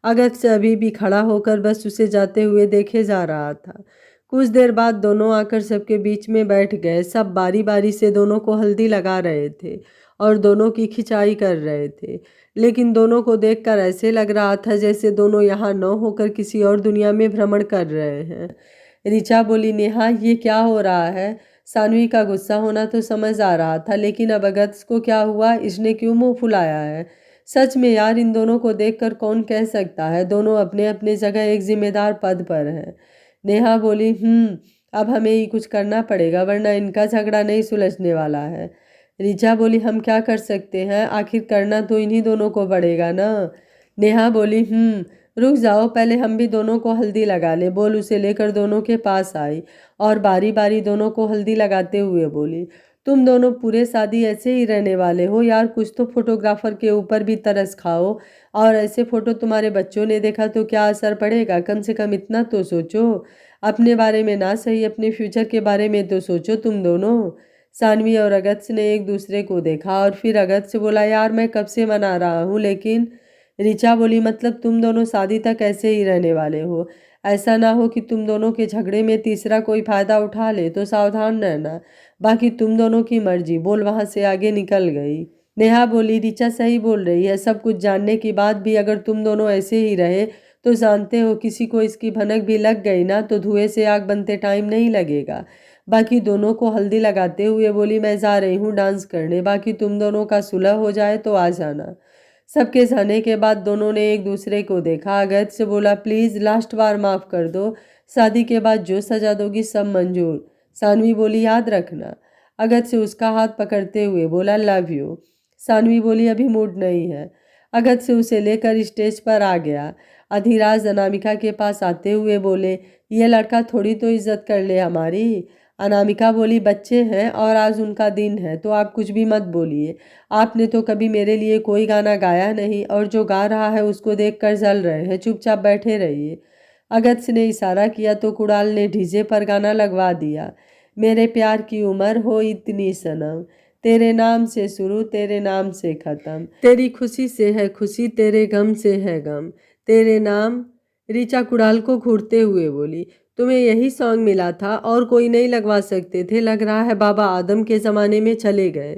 [SPEAKER 1] अगत्य अभी भी खड़ा होकर बस उसे जाते हुए देखे जा रहा था। कुछ देर बाद दोनों आकर सबके बीच में बैठ गए। सब बारी बारी से दोनों को हल्दी लगा रहे थे और दोनों की खिंचाई कर रहे थे, लेकिन दोनों को देखकर ऐसे लग रहा था जैसे दोनों यहाँ न होकर किसी और दुनिया में भ्रमण कर रहे हैं। ऋचा बोली, नेहा ये क्या हो रहा है? सानवी का गुस्सा होना तो समझ आ रहा था, लेकिन अब अगत्य को क्या हुआ? इसने क्यों मुंह फुलाया है? सच में यार, इन दोनों को देखकर कौन कह सकता है? दोनों अपने अपने जगह एक जिम्मेदार पद पर हैं। नेहा बोली, अब हमें ही कुछ करना पड़ेगा, वरना इनका झगड़ा नहीं सुलझने वाला है। ऋचा बोली, हम क्या कर सकते हैं? आखिर करना तो इन्हीं दोनों को पड़ेगा ना। नेहा बोली, रुक जाओ, पहले हम भी दोनों को हल्दी लगा ले। बोल उसे लेकर दोनों के पास आई और बारी बारी दोनों को हल्दी लगाते हुए बोली, तुम दोनों पूरे शादी ऐसे ही रहने वाले हो यार? कुछ तो फोटोग्राफर के ऊपर भी तरस खाओ। और ऐसे फोटो तुम्हारे बच्चों ने देखा तो क्या असर पड़ेगा? कम से कम इतना तो सोचो। अपने बारे में ना सही, अपने फ्यूचर के बारे में तो सोचो तुम दोनों। सानवी और अगत्य ने एक दूसरे को देखा और फिर अगत्य बोला, यार मैं कब से मना रहा हूँ, लेकिन। ऋचा बोली, मतलब तुम दोनों शादी तक ऐसे ही रहने वाले हो? ऐसा ना हो कि तुम दोनों के झगड़े में तीसरा कोई फायदा उठा ले, तो सावधान रहना। बाकी तुम दोनों की मर्जी। बोल वहां से आगे निकल गई। नेहा बोली, ऋचा सही बोल रही है। सब कुछ जानने के बाद भी अगर तुम दोनों ऐसे ही रहे तो जानते हो, किसी को इसकी भनक भी लग गई ना तो धुएं से आग बनते टाइम नहीं लगेगा। बाकी दोनों को हल्दी लगाते हुए बोली, मैं जा रही हूँ डांस करने, बाकी तुम दोनों का सुलह हो जाए तो आ जाना। सबके जाने के बाद दोनों ने एक दूसरे को देखा। अगत्य से बोला, प्लीज़ लास्ट बार माफ़ कर दो, शादी के बाद जो सजा दोगी सब मंजूर। सानवी बोली, याद रखना। अगत्य से उसका हाथ पकड़ते हुए बोला, लव यू। सानवी बोली, अभी मूड नहीं है। अगत्य से उसे लेकर स्टेज पर आ गया। अधिराज अनामिका के पास आते हुए बोले, ये लड़का थोड़ी तो इज्जत कर ले हमारी। अनामिका बोली, बच्चे हैं और आज उनका दिन है तो आप कुछ भी मत बोलिए। आपने तो कभी मेरे लिए कोई गाना गाया नहीं और जो गा रहा है उसको देखकर जल रहे हैं। चुपचाप बैठे रहिए। अगत्य ने इशारा किया तो कुणाल ने डीजे पर गाना लगवा दिया। मेरे प्यार की उम्र हो इतनी सनम, तेरे नाम से शुरू तेरे नाम से खत्म, तेरी खुशी से है खुशी तेरे गम से है गम, तेरे नाम। ऋचा कुणाल को घूरते हुए बोली, तुम्हें यही सॉन्ग मिला था और कोई नहीं लगवा सकते थे? लग रहा है बाबा आदम के ज़माने में चले गए।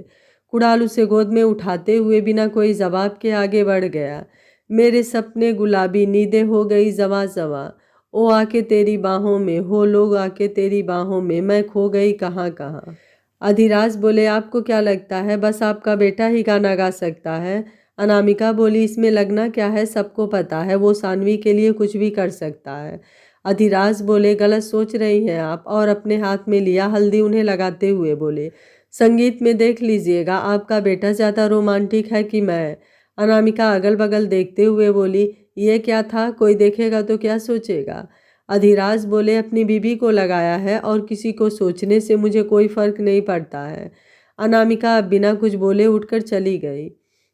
[SPEAKER 1] कुणाल उसे गोद में उठाते हुए बिना कोई जवाब के आगे बढ़ गया। मेरे सपने गुलाबी, नींदें हो गई जवा जवा, ओ आके तेरी बाहों में, हो लोग आके तेरी बाहों में, मैं खो गई कहाँ कहाँ। अधिराज बोले, आपको क्या लगता है बस आपका बेटा ही गाना गा सकता है? अनामिका बोली, इसमें लगना क्या है, सबको पता है वो सानवी के लिए कुछ भी कर सकता है। अधिराज बोले, गलत सोच रही हैं आप। और अपने हाथ में लिया हल्दी उन्हें लगाते हुए बोले, संगीत में देख लीजिएगा आपका बेटा ज़्यादा रोमांटिक है कि मैं। अनामिका अगल बगल देखते हुए बोली, ये क्या था? कोई देखेगा तो क्या सोचेगा? अधिराज बोले, अपनी बीबी को लगाया है और किसी को सोचने से मुझे कोई फर्क नहीं पड़ता है। अनामिका अब बिना कुछ बोले उठकर चली गई।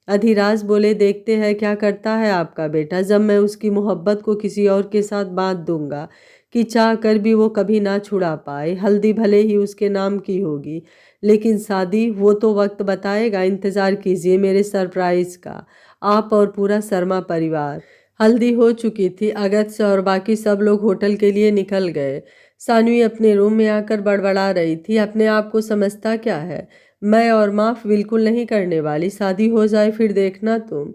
[SPEAKER 1] अधिराज बोले, देखते हैं क्या करता है आपका बेटा। जब मैं उसकी मोहब्बत को किसी और के साथ बांध दूंगा कि चाह कर भी वो कभी ना छुड़ा पाए। हल्दी भले ही उसके नाम की होगी, लेकिन शादी वो तो वक्त बताएगा। इंतज़ार कीजिए मेरे सरप्राइज का, आप और पूरा शर्मा परिवार। हल्दी हो चुकी थी। अगस्त और बाकी सब लोग होटल के लिए निकल गए। सानवी अपने रूम में आकर बड़बड़ा रही थी, अपने आप को समझता क्या है। मैं और माफ़ बिल्कुल नहीं करने वाली। शादी हो जाए फिर देखना तुम।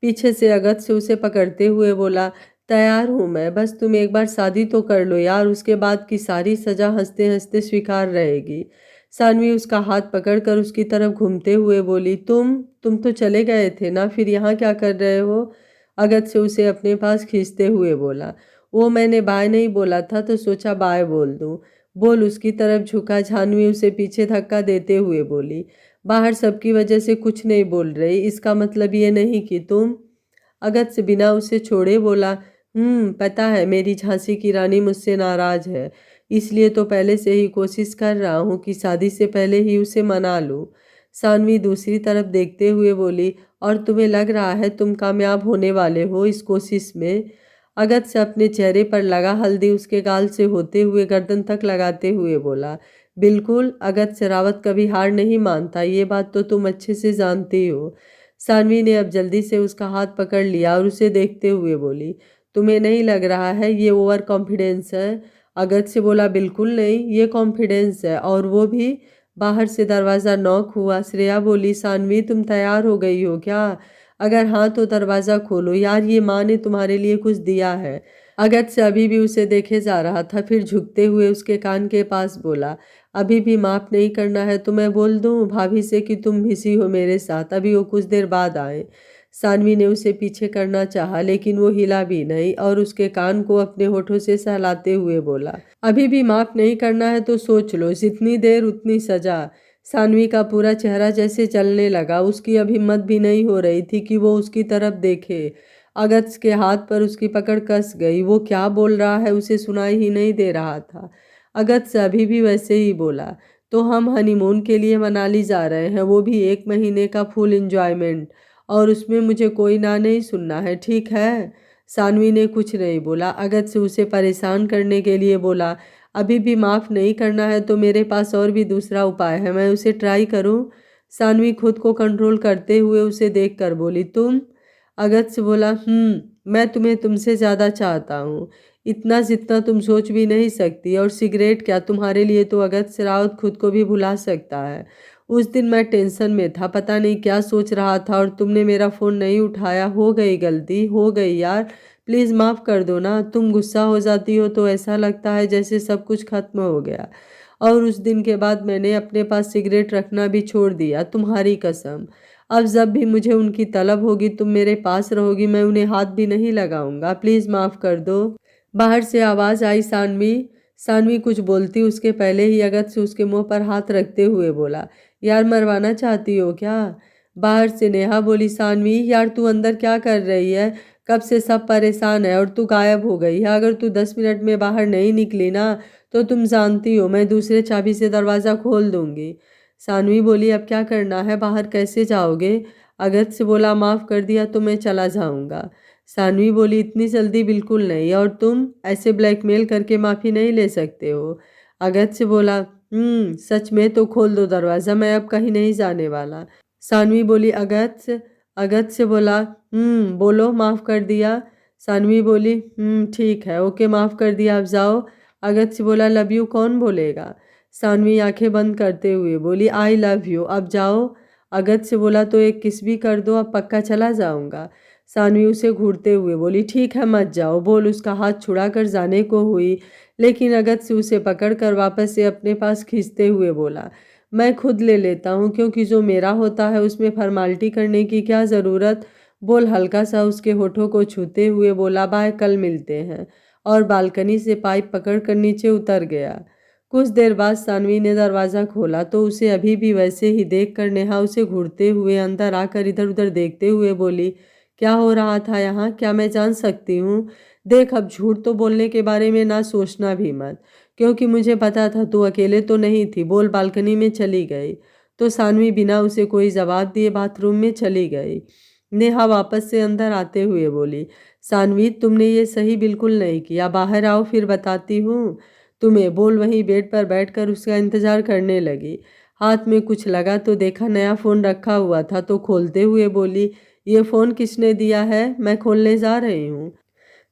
[SPEAKER 1] पीछे से अगस्त से उसे पकड़ते हुए बोला, तैयार हूँ मैं, बस तुम एक बार शादी तो कर लो यार, उसके बाद की सारी सजा हंसते हंसते स्वीकार रहेगी। सानवी उसका हाथ पकड़कर उसकी तरफ घूमते हुए बोली, तुम तो चले गए थे ना, फिर यहाँ क्या कर रहे हो। अगस्त से उसे अपने पास खींचते हुए बोला, वो मैंने बाय नहीं बोला था तो सोचा बाय बोल दूँ। बोल उसकी तरफ झुका। जानवी उसे पीछे धक्का देते हुए बोली, बाहर सबकी वजह से कुछ नहीं बोल रही, इसका मतलब ये नहीं कि तुम। अगस्त बिना उसे छोड़े बोला, पता है मेरी झांसी की रानी मुझसे नाराज है, इसलिए तो पहले से ही कोशिश कर रहा हूँ कि शादी से पहले ही उसे मना लूँ। सानवी दूसरी तरफ देखते हुए बोली, और तुम्हें लग रहा है तुम कामयाब होने वाले हो इस कोशिश में। अगस्त से अपने चेहरे पर लगा हल्दी उसके गाल से होते हुए गर्दन तक लगाते हुए बोला, बिल्कुल। अगस्त रावत कभी हार नहीं मानता, ये बात तो तुम अच्छे से जानती हो। सानवी ने अब जल्दी से उसका हाथ पकड़ लिया और उसे देखते हुए बोली, तुम्हें नहीं लग रहा है ये ओवर कॉन्फिडेंस है। अगस्त से बोला, बिल्कुल नहीं, ये कॉन्फिडेंस है। और वो भी। बाहर से दरवाज़ा नॉक हुआ। श्रेया बोली, सानवी तुम तैयार हो गई हो क्या। अगर हाँ तो दरवाज़ा खोलो यार, ये माँ ने तुम्हारे लिए कुछ दिया है। अगस्त से अभी भी उसे देखे जा रहा था, फिर झुकते हुए उसके कान के पास बोला, अभी भी माफ़ नहीं करना है तो मैं बोल दूँ भाभी से कि तुम बिजी हो मेरे साथ, अभी वो कुछ देर बाद आए। सानवी ने उसे पीछे करना चाहा, लेकिन वो हिला भी नहीं और उसके कान को अपने होठों से सहलाते हुए बोला, अभी भी माफ़ नहीं करना है तो सोच लो, जितनी देर उतनी सज़ा। सानवी का पूरा चेहरा जैसे चलने लगा। उसकी अब हिम्मत भी नहीं हो रही थी कि वो उसकी तरफ देखे। अगस्त के हाथ पर उसकी पकड़ कस गई। वो क्या बोल रहा है उसे सुनाई ही नहीं दे रहा था। अगस्त अभी भी वैसे ही बोला, तो हम हनीमून के लिए मनाली जा रहे हैं, वो भी 1 महीने का फुल एंजॉयमेंट, और उसमें मुझे कोई ना नहीं सुनना है, ठीक है। सानवी ने कुछ नहीं बोला। अगस्त से उसे परेशान करने के लिए बोला, अभी भी माफ़ नहीं करना है तो मेरे पास और भी दूसरा उपाय है, मैं उसे ट्राई करूं। सानवी खुद को कंट्रोल करते हुए उसे देखकर बोली, तुम। अगस्त बोला, मैं तुम्हें तुमसे ज़्यादा चाहता हूँ, इतना जितना तुम सोच भी नहीं सकती। और सिगरेट क्या, तुम्हारे लिए तो अगस्त रावत खुद को भी भुला सकता है। उस दिन मैं टेंशन में था, पता नहीं क्या सोच रहा था, और तुमने मेरा फ़ोन नहीं उठाया। हो गई गलती, हो गई यार, प्लीज़ माफ़ कर दो ना। तुम गुस्सा हो जाती हो तो ऐसा लगता है जैसे सब कुछ खत्म हो गया, और उस दिन के बाद मैंने अपने पास सिगरेट रखना भी छोड़ दिया, तुम्हारी कसम। अब जब भी मुझे उनकी तलब होगी तुम मेरे पास रहोगी, मैं उन्हें हाथ भी नहीं लगाऊंगा, प्लीज़ माफ़ कर दो। बाहर से आवाज़ आई, सानवी। सानवी कुछ बोलती उसके पहले ही अगस्त से उसके मुंह पर हाथ रखते हुए बोला, यार मरवाना चाहती हो क्या। बाहर से नेहा बोली, सानवी यार तू अंदर क्या कर रही है, कब से सब परेशान है और तू गायब हो गई है। अगर तू 10 मिनट में बाहर नहीं निकली ना तो तुम जानती हो मैं दूसरे चाबी से दरवाज़ा खोल दूंगी। सानवी बोली, अब क्या करना है, बाहर कैसे जाओगे। अगस्त से बोला, माफ़ कर दिया तो मैं चला जाऊंगा। सानवी बोली, इतनी जल्दी बिल्कुल नहीं, और तुम ऐसे ब्लैकमेल करके माफ़ी नहीं ले सकते हो। अगस्त से बोला, सच में तो खोल दो दरवाज़ा, मैं अब कहीं नहीं जाने वाला। सानवी बोली, अगस्त से बोला, बोलो माफ़ कर दिया। सानवी बोली, ठीक है, ओके माफ़ कर दिया, अब जाओ। अगस्त से बोला, लव यू कौन बोलेगा। सानवी आंखें बंद करते हुए बोली, आई लव यू, अब जाओ। अगस्त से बोला, तो एक किस भी कर दो, अब पक्का चला जाऊंगा। सानवी उसे घूरते हुए बोली, ठीक है मत जाओ। बोल उसका हाथ छुड़ाकर जाने को हुई, लेकिन अगस्त से उसे पकड़कर वापस से अपने पास खींचते हुए बोला, मैं खुद ले लेता हूँ, क्योंकि जो मेरा होता है उसमें फॉर्मालिटी करने की क्या ज़रूरत। बोल हल्का सा उसके होठों को छूते हुए बोला, बाय, कल मिलते हैं। और बालकनी से पाइप पकड़कर नीचे उतर गया। कुछ देर बाद सानवी ने दरवाज़ा खोला तो उसे अभी भी वैसे ही देखकर नेहा उसे घूरते हुए अंदर आकर इधर उधर देखते हुए बोली, क्या हो रहा था यहाँ, क्या मैं जान सकती हूँ। देख अब झूठ तो बोलने के बारे में ना सोचना भी मत, क्योंकि मुझे पता था तू अकेले तो नहीं थी। बोल बालकनी में चली गई तो सानवी बिना उसे कोई जवाब दिए बाथरूम में चली गई। नेहा वापस से अंदर आते हुए बोली, सानवी तुमने ये सही बिल्कुल नहीं किया, बाहर आओ फिर बताती हूँ तुम्हें। बोल वहीं बेड पर बैठकर उसका इंतजार करने लगी। हाथ में कुछ लगा तो देखा नया फ़ोन रखा हुआ था, तो खोलते हुए बोली, ये फ़ोन किसने दिया है? मैं खोलने जा रही हूँ।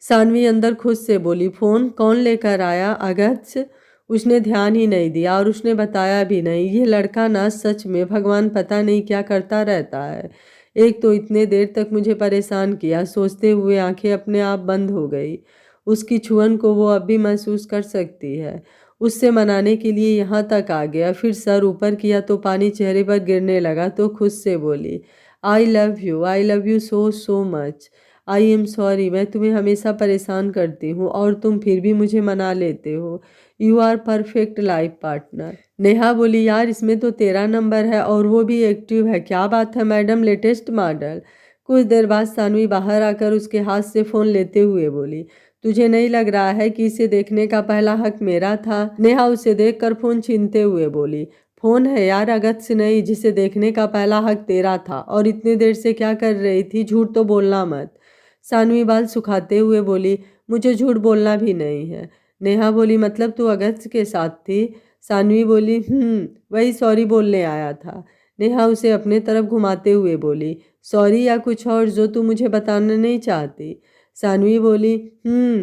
[SPEAKER 1] सानवी अंदर खुद से बोली, फ़ोन कौन लेकर आया? अगत्य। उसने ध्यान ही नहीं दिया और उसने बताया भी नहीं। ये लड़का ना सच में भगवान पता नहीं क्या करता रहता है। एक तो इतने देर तक मुझे परेशान किया, सोचते हुए आंखें अपने आप बंद हो गई। उसकी छुअन को वो अब भी महसूस कर सकती है। उससे मनाने के लिए यहाँ तक आ गया, फिर सर ऊपर किया तो पानी चेहरे पर गिरने लगा, तो खुद से बोली, I love you so so much. I am sorry, मैं तुम्हें हमेशा परेशान करती हूँ और तुम फिर भी मुझे मना लेते हो। You are perfect life partner. Neha बोली, यार इसमें तो तेरा नंबर है और वो भी एक्टिव है। क्या बात है मैडम, लेटेस्ट मॉडल। कुछ देर बाद सानवी बाहर आकर उसके हाथ से फ़ोन लेते हुए बोली, तुझे नहीं लग रहा है कि इसे देखने का पहला हक मेरा था? नेहा उसे देखकर फ़ोन छीनते हुए बोली, फ़ोन है यार, अगत्य से नहीं, जिसे देखने का पहला हक तेरा था। और इतने देर से क्या कर रही थी? झूठ तो बोलना मत। सानवी बाल सुखाते हुए बोली, मुझे झूठ बोलना भी नहीं है। नेहा बोली, मतलब तू अगस्त के साथ थी? सानवी बोली, वही सॉरी बोलने आया था। नेहा उसे अपने तरफ घुमाते हुए बोली, सॉरी या कुछ और जो तू मुझे बताना नहीं चाहती? सानवी बोली,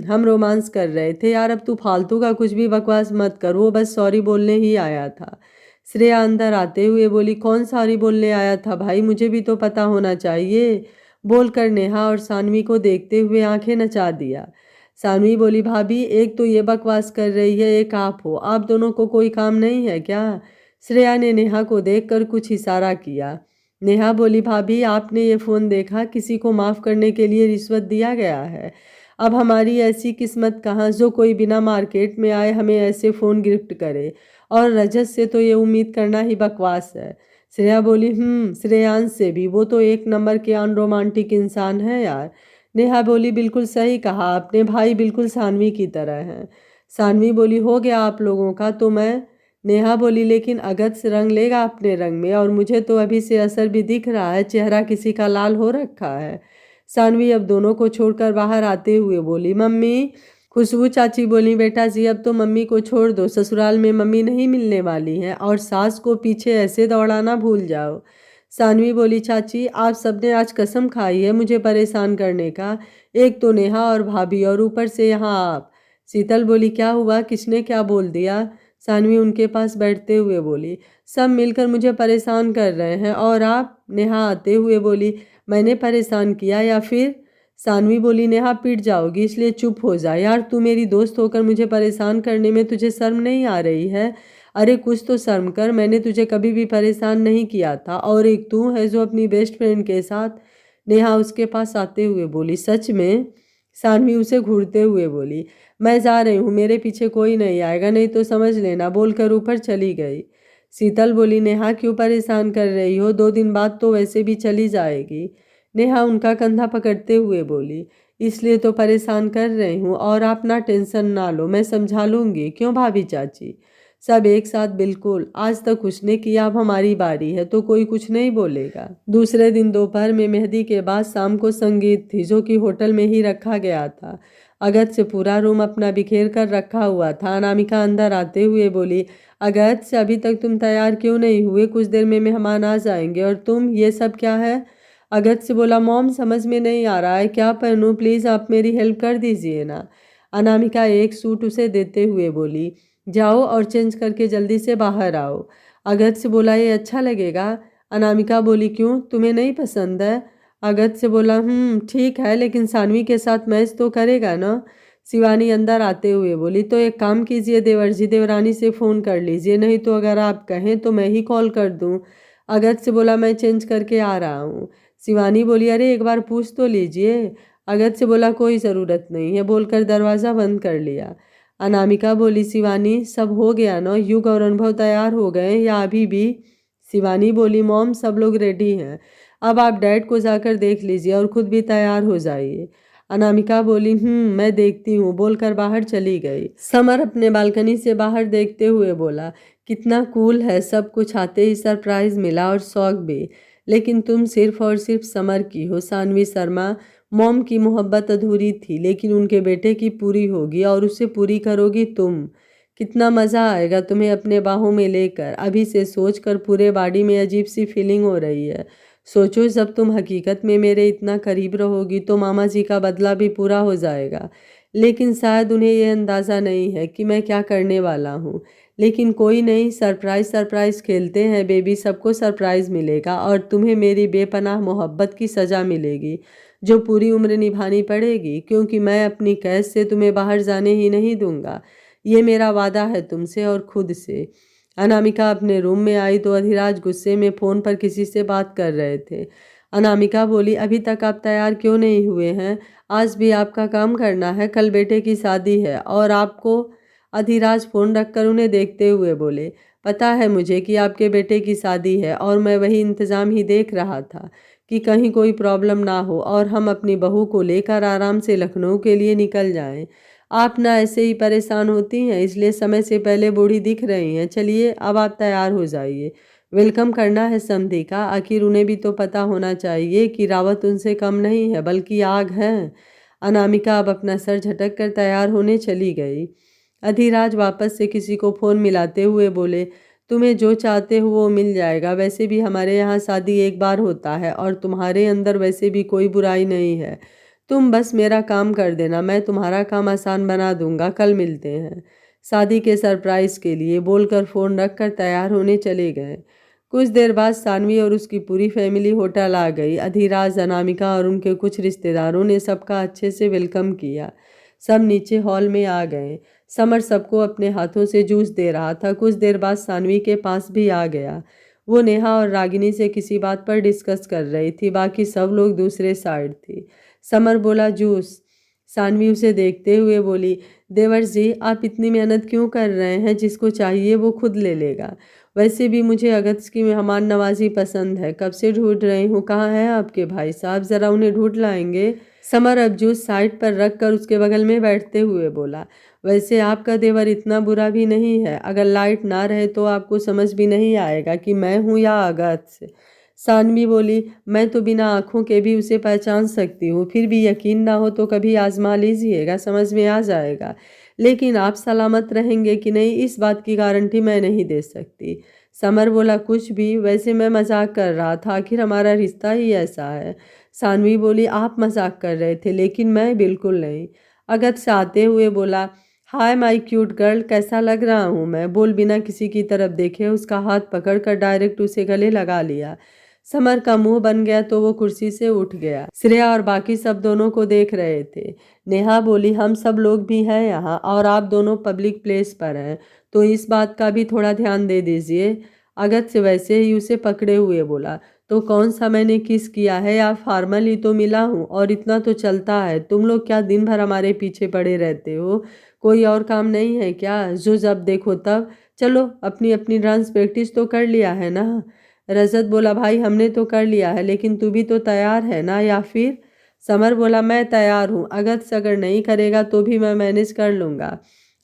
[SPEAKER 1] हम रोमांस कर रहे थे यार, अब तू फालतू का कुछ भी बकवास मत कर, वो बस सॉरी बोलने ही आया था। श्रेया अंदर आते हुए बोली, कौन सॉरी बोलने आया था भाई, मुझे भी तो पता होना चाहिए। बोलकर नेहा और सानवी को देखते हुए आंखें नचा दिया। सानवी बोली, भाभी एक तो ये बकवास कर रही है, एक आप हो, आप दोनों को कोई काम नहीं है क्या? श्रेया ने नेहा को देखकर कुछ इशारा किया। नेहा बोली, भाभी आपने ये फ़ोन देखा? किसी को माफ़ करने के लिए रिश्वत दिया गया है। अब हमारी ऐसी किस्मत कहाँ जो कोई बिना मार्केट में आए हमें ऐसे फ़ोन गिफ्ट करे, और रजत से तो ये उम्मीद करना ही बकवास है। श्रेया बोली, श्रेयांश से भी, वो तो एक नंबर के अनरोमांटिक इंसान है यार। नेहा बोली, बिल्कुल सही कहा आपने, भाई बिल्कुल सानवी की तरह हैं। सानवी बोली, हो गया आप लोगों का तो मैं। नेहा बोली, लेकिन अगत्य रंग लेगा अपने रंग में, और मुझे तो अभी से असर भी दिख रहा है, चेहरा किसी का लाल हो रखा है। सानवी अब दोनों को छोड़कर बाहर आते हुए बोली, मम्मी। खुशबू चाची बोली, बेटा जी अब तो मम्मी को छोड़ दो, ससुराल में मम्मी नहीं मिलने वाली हैं, और सास को पीछे ऐसे दौड़ाना भूल जाओ। सानवी बोली, चाची आप सबने आज कसम खाई है मुझे परेशान करने का, एक तो नेहा और भाभी और ऊपर से यहाँ आप। शीतल बोली, क्या हुआ, किसने क्या बोल दिया? सानवी उनके पास बैठते हुए बोली, सब मिलकर मुझे परेशान कर रहे हैं, और आप? नेहा आते हुए बोली, मैंने परेशान किया या फिर? सानवी बोली, नेहा पिट जाओगी इसलिए चुप हो जा यार, तू मेरी दोस्त होकर मुझे परेशान करने में तुझे शर्म नहीं आ रही है? अरे कुछ तो शर्म कर, मैंने तुझे कभी भी परेशान नहीं किया था, और एक तू है जो अपनी बेस्ट फ्रेंड के साथ। नेहा उसके पास आते हुए बोली, सच में? सानवी उसे घूरते हुए बोली, मैं जा रही हूँ, मेरे पीछे कोई नहीं आएगा, नहीं तो समझ लेना, बोलकर ऊपर चली गई। शीतल बोली, नेहा क्यों परेशान कर रही हो, 2 दिन बाद तो वैसे भी चली जाएगी। नेहा उनका कंधा पकड़ते हुए बोली, इसलिए तो परेशान कर रही हूँ, और आप ना टेंशन ना लो, मैं समझा लूँगी। क्यों भाभी चाची? सब एक साथ, बिल्कुल, आज तक उसने किया, अब हमारी बारी है तो कोई कुछ नहीं बोलेगा। दूसरे दिन दोपहर में मेहंदी के बाद शाम को संगीत थी, जो कि होटल में ही रखा गया था। अगत्य से पूरा रूम अपना बिखेर कर रखा हुआ था। अनामिका अंदर आते हुए बोली, अगत्य अभी तक तुम तैयार क्यों नहीं हुए? कुछ देर में मेहमान आ जाएंगे, और तुम ये सब क्या है? अगत्य से बोला, मॉम समझ में नहीं आ रहा है क्या पहनूं, प्लीज़ आप मेरी हेल्प कर दीजिए ना। अनामिका एक सूट उसे देते हुए बोली, जाओ और चेंज करके जल्दी से बाहर आओ। अगत्य से बोला, ये अच्छा लगेगा? अनामिका बोली, क्यों, तुम्हें नहीं पसंद है? अगत्य से बोला, ठीक है, लेकिन सानवी के साथ मैच तो करेगा ना? शिवानी अंदर आते हुए बोली, तो एक काम कीजिए देवर जी, देवरानी से फ़ोन कर लीजिए, नहीं तो अगर आप कहें तो मैं ही कॉल कर दूं। अगत्य से बोला, मैं चेंज करके आ रहा हूँ। शिवानी बोली, अरे एक बार पूछ तो लीजिए। अगत्य से बोला, कोई ज़रूरत नहीं है, बोलकर दरवाज़ा बंद कर लिया। अनामिका बोली, शिवानी सब हो गया ना, युग और अनुभव तैयार हो गए या अभी भी? शिवानी बोली, मॉम सब लोग रेडी हैं, अब आप डैड को जाकर देख लीजिए और खुद भी तैयार हो जाइए। अनामिका बोली मैं देखती हूँ बोलकर बाहर चली गई। समर अपने बालकनी से बाहर देखते हुए बोला, कितना कूल है, सब कुछ आते ही सरप्राइज मिला और शौक भी, लेकिन तुम सिर्फ और सिर्फ समर की हो सानवी शर्मा। मॉम की मोहब्बत अधूरी थी लेकिन उनके बेटे की पूरी होगी और उसे पूरी करोगी तुम। कितना मज़ा आएगा तुम्हें अपने बाहों में लेकर। अभी से सोचकर पूरे बॉडी में अजीब सी फीलिंग हो रही है। सोचो जब तुम हकीकत में मेरे इतना करीब रहोगी तो मामा जी का बदला भी पूरा हो जाएगा। लेकिन शायद उन्हें यह अंदाज़ा नहीं है कि मैं क्या करने वाला हूँ। लेकिन कोई नहीं, सरप्राइज सरप्राइज खेलते हैं बेबी, सबको सरप्राइज मिलेगा और तुम्हें मेरी बेपनाह मोहब्बत की सज़ा मिलेगी जो पूरी उम्र निभानी पड़ेगी, क्योंकि मैं अपनी कैद से तुम्हें बाहर जाने ही नहीं दूंगा। ये मेरा वादा है तुमसे और खुद से। अनामिका अपने रूम में आई तो अधिराज गुस्से में फ़ोन पर किसी से बात कर रहे थे। अनामिका बोली, अभी तक आप तैयार क्यों नहीं हुए हैं? आज भी आपका काम करना है, कल बेटे की शादी है और आपको। अधिराज फ़ोन रखकर उन्हें देखते हुए बोले, पता है मुझे कि आपके बेटे की शादी है और मैं वही इंतज़ाम ही देख रहा था कि कहीं कोई प्रॉब्लम ना हो और हम अपनी बहू को लेकर आराम से लखनऊ के लिए निकल जाएं। आप ना ऐसे ही परेशान होती हैं, इसलिए समय से पहले बूढ़ी दिख रही हैं। चलिए अब आप तैयार हो जाइए। वेलकम करना है समधी का, आखिर उन्हें भी तो पता होना चाहिए कि रावत उनसे कम नहीं है बल्कि आग है। अनामिका अब अपना सर झटक कर तैयार होने चली गई। अधिराज वापस से किसी को फ़ोन मिलाते हुए बोले, तुम्हें जो चाहते हो वो मिल जाएगा। वैसे भी हमारे यहाँ शादी एक बार होता है और तुम्हारे अंदर वैसे भी कोई बुराई नहीं है। तुम बस मेरा काम कर देना, मैं तुम्हारा काम आसान बना दूंगा। कल मिलते हैं शादी के सरप्राइज़ के लिए, बोलकर फ़ोन रखकर तैयार होने चले गए। कुछ देर बाद सानवी और उसकी पूरी फैमिली होटल आ गई। अधिराज, अनामिका और उनके कुछ रिश्तेदारों ने सबका अच्छे से वेलकम किया। सब नीचे हॉल में आ गए। समर सबको अपने हाथों से जूस दे रहा था। कुछ देर बाद सानवी के पास भी आ गया। वो नेहा और रागिनी से किसी बात पर डिस्कस कर रही थी, बाकी सब लोग दूसरे साइड थे। समर बोला, जूस। सानवी उसे देखते हुए बोली, देवर जी आप इतनी मेहनत क्यों कर रहे हैं? जिसको चाहिए वो खुद ले लेगा। वैसे भी मुझे अगस्त की मेहमान नवाजी पसंद है, कब से ढूंढ रही हूँ। कहाँ हैं आपके भाई साहब, ज़रा उन्हें ढूंढ लाएंगे। समर अब जूस साइड पर रख कर उसके बगल में बैठते हुए बोला, वैसे आपका देवर इतना बुरा भी नहीं है। अगर लाइट ना रहे तो आपको समझ भी नहीं आएगा कि मैं हूँ या अगस्त। सानवी बोली, मैं तो बिना आँखों के भी उसे पहचान सकती हूँ, फिर भी यकीन ना हो तो कभी आजमा लीजिएगा, समझ में आ जाएगा। लेकिन आप सलामत रहेंगे कि नहीं इस बात की गारंटी मैं नहीं दे सकती। समर बोला, कुछ भी, वैसे मैं मजाक कर रहा था, आखिर हमारा रिश्ता ही ऐसा है। सानवी बोली, आप मजाक कर रहे थे लेकिन मैं बिल्कुल नहीं। अगस्त आते हुए बोला, हाय माई क्यूट गर्ल, कैसा लग रहा हूँ मैं? बोल बिना किसी की तरफ देखे उसका हाथ पकड़कर डायरेक्ट उसे गले लगा लिया। समर का मुंह बन गया तो वो कुर्सी से उठ गया। श्रेया और बाकी सब दोनों को देख रहे थे। नेहा बोली, हम सब लोग भी हैं यहाँ और आप दोनों पब्लिक प्लेस पर हैं तो इस बात का भी थोड़ा ध्यान दे दीजिए। अगस्त से वैसे ही उसे पकड़े हुए बोला, तो कौन सा मैंने किस किया है या फॉर्मल ही तो मिला हूँ और इतना तो चलता है। तुम लोग क्या दिन भर हमारे पीछे पड़े रहते हो? कोई और काम नहीं है क्या जो जब देखो तब? चलो अपनी अपनी डांस प्रैक्टिस तो कर लिया है ना? रजत बोला, भाई हमने तो कर लिया है लेकिन तू भी तो तैयार है ना, या फिर? समर बोला, मैं तैयार हूँ, अगस्त अगर नहीं करेगा तो भी मैं मैनेज कर लूँगा।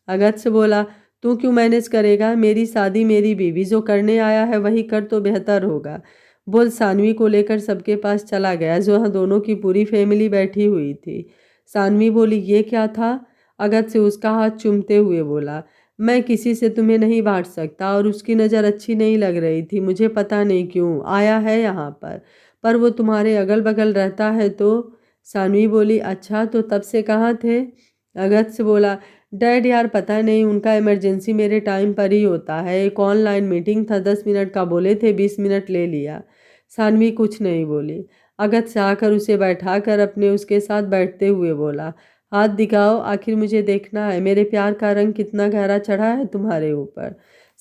[SPEAKER 1] अगस्त बोला, तू क्यों मैनेज करेगा? मेरी शादी मेरी बीवी, जो करने आया है वही कर तो बेहतर होगा। बोल सानवी को लेकर सबके पास चला गया जहाँ दोनों की पूरी फैमिली बैठी हुई थी। सानवी बोली, ये क्या था? अगस्त से उसका हाथ चूमते हुए बोला, मैं किसी से तुम्हें नहीं बांट सकता और उसकी नज़र अच्छी नहीं लग रही थी, मुझे पता नहीं क्यों आया है यहाँ पर वो तुम्हारे अगल बगल रहता है तो? सानवी बोली, अच्छा तो तब से कहाँ थे? अगस्त बोला, डैड यार पता नहीं, उनका इमरजेंसी मेरे टाइम पर ही होता है। एक ऑनलाइन मीटिंग था, 10 मिनट का बोले थे, 20 मिनट ले लिया। सानवी कुछ नहीं बोली। अगस्त से आकर उसे बैठा कर अपने उसके साथ बैठते हुए बोला, हाथ दिखाओ, आखिर मुझे देखना है मेरे प्यार का रंग कितना गहरा चढ़ा है तुम्हारे ऊपर।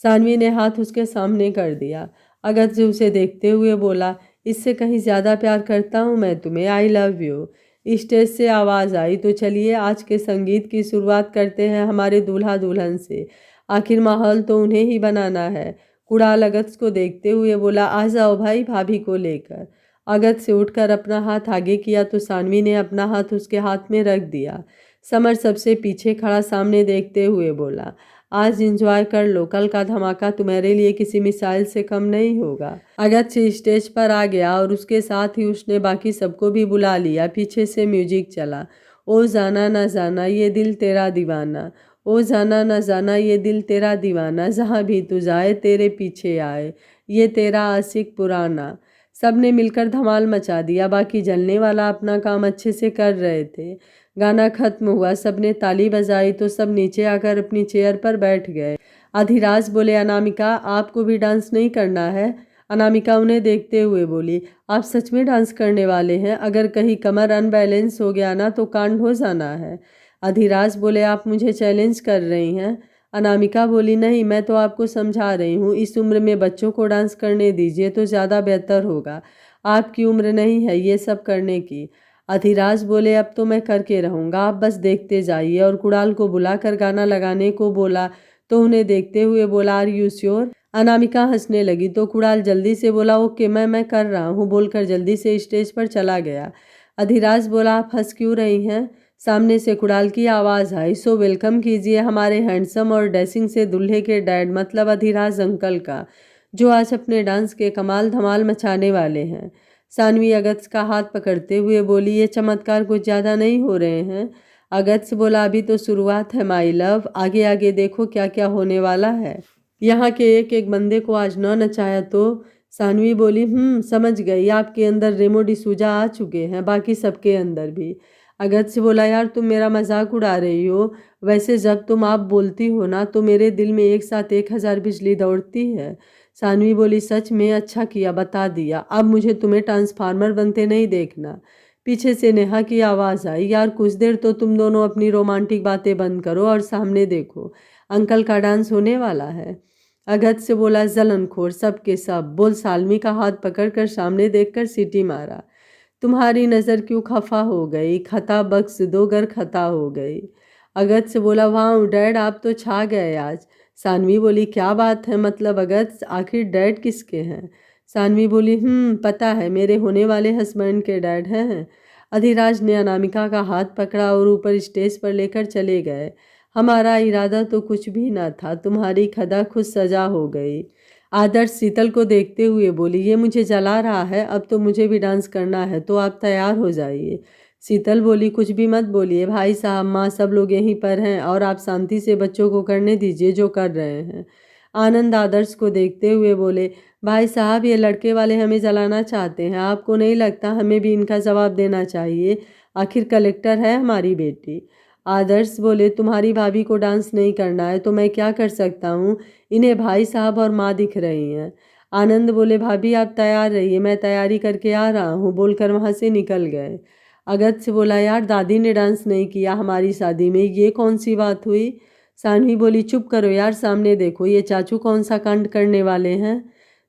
[SPEAKER 1] सानवी ने हाथ उसके सामने कर दिया। अगस्त से उसे देखते हुए बोला, इससे कहीं ज़्यादा प्यार करता हूँ मैं तुम्हें, आई लव यू। स्टेज से आवाज़ आई, तो चलिए आज के संगीत की शुरुआत करते हैं हमारे दूल्हा दुल्हन से, आखिर माहौल तो उन्हें ही बनाना है। कुणाल अगस्त को देखते हुए बोला, आ जाओ भाई भाभी को लेकर। अगस्त से उठकर अपना हाथ आगे किया तो सानवी ने अपना हाथ उसके हाथ में रख दिया। समर सबसे पीछे खड़ा सामने देखते हुए बोला, आज एंजॉय कर लो, कल का धमाका तुम्हारे लिए किसी मिसाइल से कम नहीं होगा। अगस्त से स्टेज पर आ गया और उसके साथ ही उसने बाकी सबको भी बुला लिया। पीछे से म्यूजिक चला। ओ जाना ना जाना ये दिल तेरा दीवाना, ओ जाना ना जाना ये दिल तेरा दीवाना, जहाँ भी तू जाए तेरे पीछे आए, ये तेरा आशिक पुराना। सब ने मिलकर धमाल मचा दिया। बाकी जलने वाला अपना काम अच्छे से कर रहे थे। गाना खत्म हुआ, सब ने ताली बजाई तो सब नीचे आकर अपनी चेयर पर बैठ गए। अधिराज बोले, अनामिका आपको भी डांस नहीं करना है? अनामिका उन्हें देखते हुए बोली, आप सच में डांस करने वाले हैं? अगर कहीं कमर अनबैलेंस हो गया ना तो कांड हो जाना है। अधिराज बोले, आप मुझे चैलेंज कर रही हैं? अनामिका बोली, नहीं, मैं तो आपको समझा रही हूँ, इस उम्र में बच्चों को डांस करने दीजिए तो ज़्यादा बेहतर होगा। आपकी उम्र नहीं है ये सब करने की। अधिराज बोले, अब तो मैं करके रहूँगा, आप बस देखते जाइए। और कुणाल को बुलाकर गाना लगाने को बोला तो उन्हें देखते हुए बोला, आर यू श्योर? अनामिका हंसने लगी तो कुणाल जल्दी से बोला, ओके मैं कर रहा हूँ, बोलकर जल्दी से स्टेज पर चला गया। अधिराज बोला, आप हंस क्यों रही हैं? सामने से कुणाल की आवाज़ आई, सो वेलकम कीजिए हमारे हैंडसम और ड्रेसिंग से दूल्हे के डैड, मतलब अधिराज अंकल का, जो आज अपने डांस के कमाल धमाल मचाने वाले हैं। सानवी अगस्त का हाथ पकड़ते हुए बोली, ये चमत्कार कुछ ज़्यादा नहीं हो रहे हैं? अगस्त बोला, अभी तो शुरुआत है माई लव, आगे आगे देखो क्या क्या होने वाला है। यहाँ के एक एक बंदे को आज न नचाया तो? सानवी बोली, समझ गई, आपके अंदर रेमो डिसूजा आ चुके हैं, बाकी सबके अंदर भी। अगस्त बोला, यार तुम मेरा मजाक उड़ा रही हो? वैसे जब तुम आप बोलती हो ना तो मेरे दिल में एक साथ 1000 बिजली दौड़ती है। सानवी बोली, सच में? अच्छा किया बता दिया, अब मुझे तुम्हें ट्रांसफार्मर बनते नहीं देखना। पीछे से नेहा की आवाज़ आई, यार कुछ देर तो तुम दोनों अपनी रोमांटिक बातें बंद करो और सामने देखो, अंकल का डांस होने वाला है। अगस्त से बोला, जलनखोर सब के सब, बोल। सालमी का हाथ पकड़कर सामने देखकर सीटी मारा। तुम्हारी नज़र क्यों खफा हो गई? खता बख्श दो गर खता हो गई। अगस्त से बोला, वाह डैड आप तो छा गए आज। सानवी बोली, क्या बात है, मतलब अगस्त आखिर डैड किसके हैं? सानवी बोली, पता है, मेरे होने वाले हस्बैंड के डैड हैं। अधिराज ने अनामिका का हाथ पकड़ा और ऊपर स्टेज पर लेकर चले गए। हमारा इरादा तो कुछ भी ना था, तुम्हारी खदा खुद सजा हो गई। आदर्श शीतल को देखते हुए बोली, ये मुझे जला रहा है, अब तो मुझे भी डांस करना है, तो आप तैयार हो जाइए। शीतल बोली, कुछ भी मत बोलिए भाई साहब, माँ सब लोग यहीं पर हैं और आप शांति से बच्चों को करने दीजिए जो कर रहे हैं। आनंद आदर्श को देखते हुए बोले, भाई साहब ये लड़के वाले हमें जलाना चाहते हैं, आपको नहीं लगता हमें भी इनका जवाब देना चाहिए? आखिर कलेक्टर है हमारी बेटी। आदर्श बोले, तुम्हारी भाभी को डांस नहीं करना है तो मैं क्या कर सकता हूँ? इन्हें भाई साहब और माँ दिख रही हैं। आनंद बोले, भाभी आप तैयार रहिए, मैं तैयारी करके आ रहा हूँ, बोलकर वहाँ से निकल गए। अगस्त बोला, यार दादी ने डांस नहीं किया हमारी शादी में, ये कौन सी बात हुई? सानवी बोली, चुप करो यार, सामने देखो ये चाचू कौन सा कांड करने वाले हैं।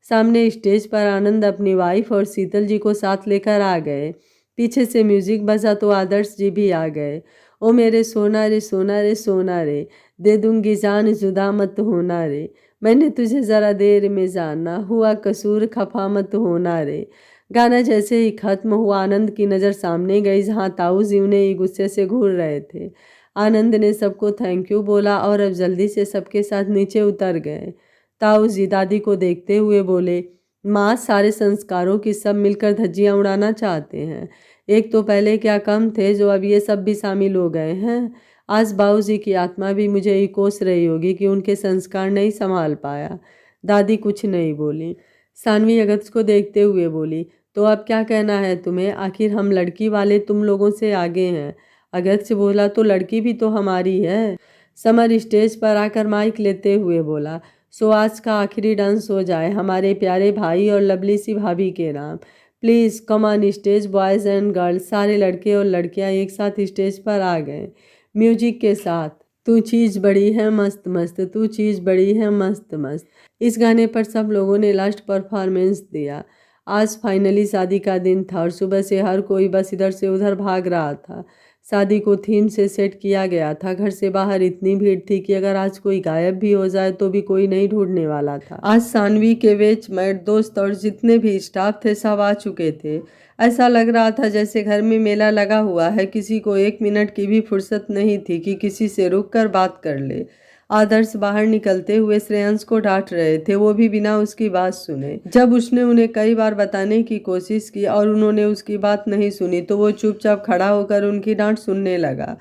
[SPEAKER 1] सामने स्टेज पर आनंद अपनी वाइफ और शीतल जी को साथ लेकर आ गए। पीछे से म्यूजिक बजा तो आदर्श जी भी आ गए। ओ मेरे सोना रे सोना रे सोना रे, दे दूंगी जान जुदा मत होना रे, मैंने तुझे ज़रा देर में जाना, हुआ कसूर खफा मत होना रे। गाना जैसे ही खत्म हुआ आनंद की नज़र सामने गई जहाँ ताऊ जी उन्हें गुस्से से घूर रहे थे। आनंद ने सबको थैंक यू बोला और अब जल्दी से सबके साथ नीचे उतर गए। ताऊ जी दादी को देखते हुए बोले, माँ सारे संस्कारों की सब मिलकर धज्जियाँ उड़ाना चाहते हैं, एक तो पहले क्या कम थे जो अब ये सब भी शामिल हो गए हैं। आज बाबूजी की आत्मा भी मुझे ही कोस रही होगी कि उनके संस्कार नहीं संभाल पाया। दादी कुछ नहीं बोली। सानवी अगस्त को देखते हुए बोली, तो अब क्या कहना है तुम्हें? आखिर हम लड़की वाले तुम लोगों से आगे हैं। अगस्त बोला, तो लड़की भी तो हमारी है। समर स्टेज पर आकर माइक लेते हुए बोला, सो आज का आखिरी डांस हो जाए हमारे प्यारे भाई और लवली सी भाभी के नाम। Please come on stage boys and girls. सारे लड़के और लड़कियां एक साथ स्टेज पर आ गए म्यूजिक के साथ। तू चीज़ बड़ी है मस्त मस्त, तू चीज़ बड़ी है मस्त मस्त। इस गाने पर सब लोगों ने लास्ट परफॉर्मेंस दिया। आज फाइनली शादी का दिन था और सुबह से हर कोई बस इधर से उधर भाग रहा था। शादी को थीम से सेट किया गया था। घर से बाहर इतनी भीड़ थी कि अगर आज कोई गायब भी हो जाए तो भी कोई नहीं ढूंढने वाला था। आज सानवी के बैचमेट, दोस्त और जितने भी स्टाफ थे सब आ चुके थे। ऐसा लग रहा था जैसे घर में मेला लगा हुआ है। किसी को 1 मिनट की भी फुर्सत नहीं थी कि किसी से रुक कर बात कर ले। आदर्श बाहर निकलते हुए श्रेयांश को डांट रहे थे, वो भी बिना उसकी बात सुने। जब उसने उन्हें कई बार बताने की कोशिश की और उन्होंने उसकी बात नहीं सुनी तो वो चुपचाप खड़ा होकर उनकी डांट सुनने लगा।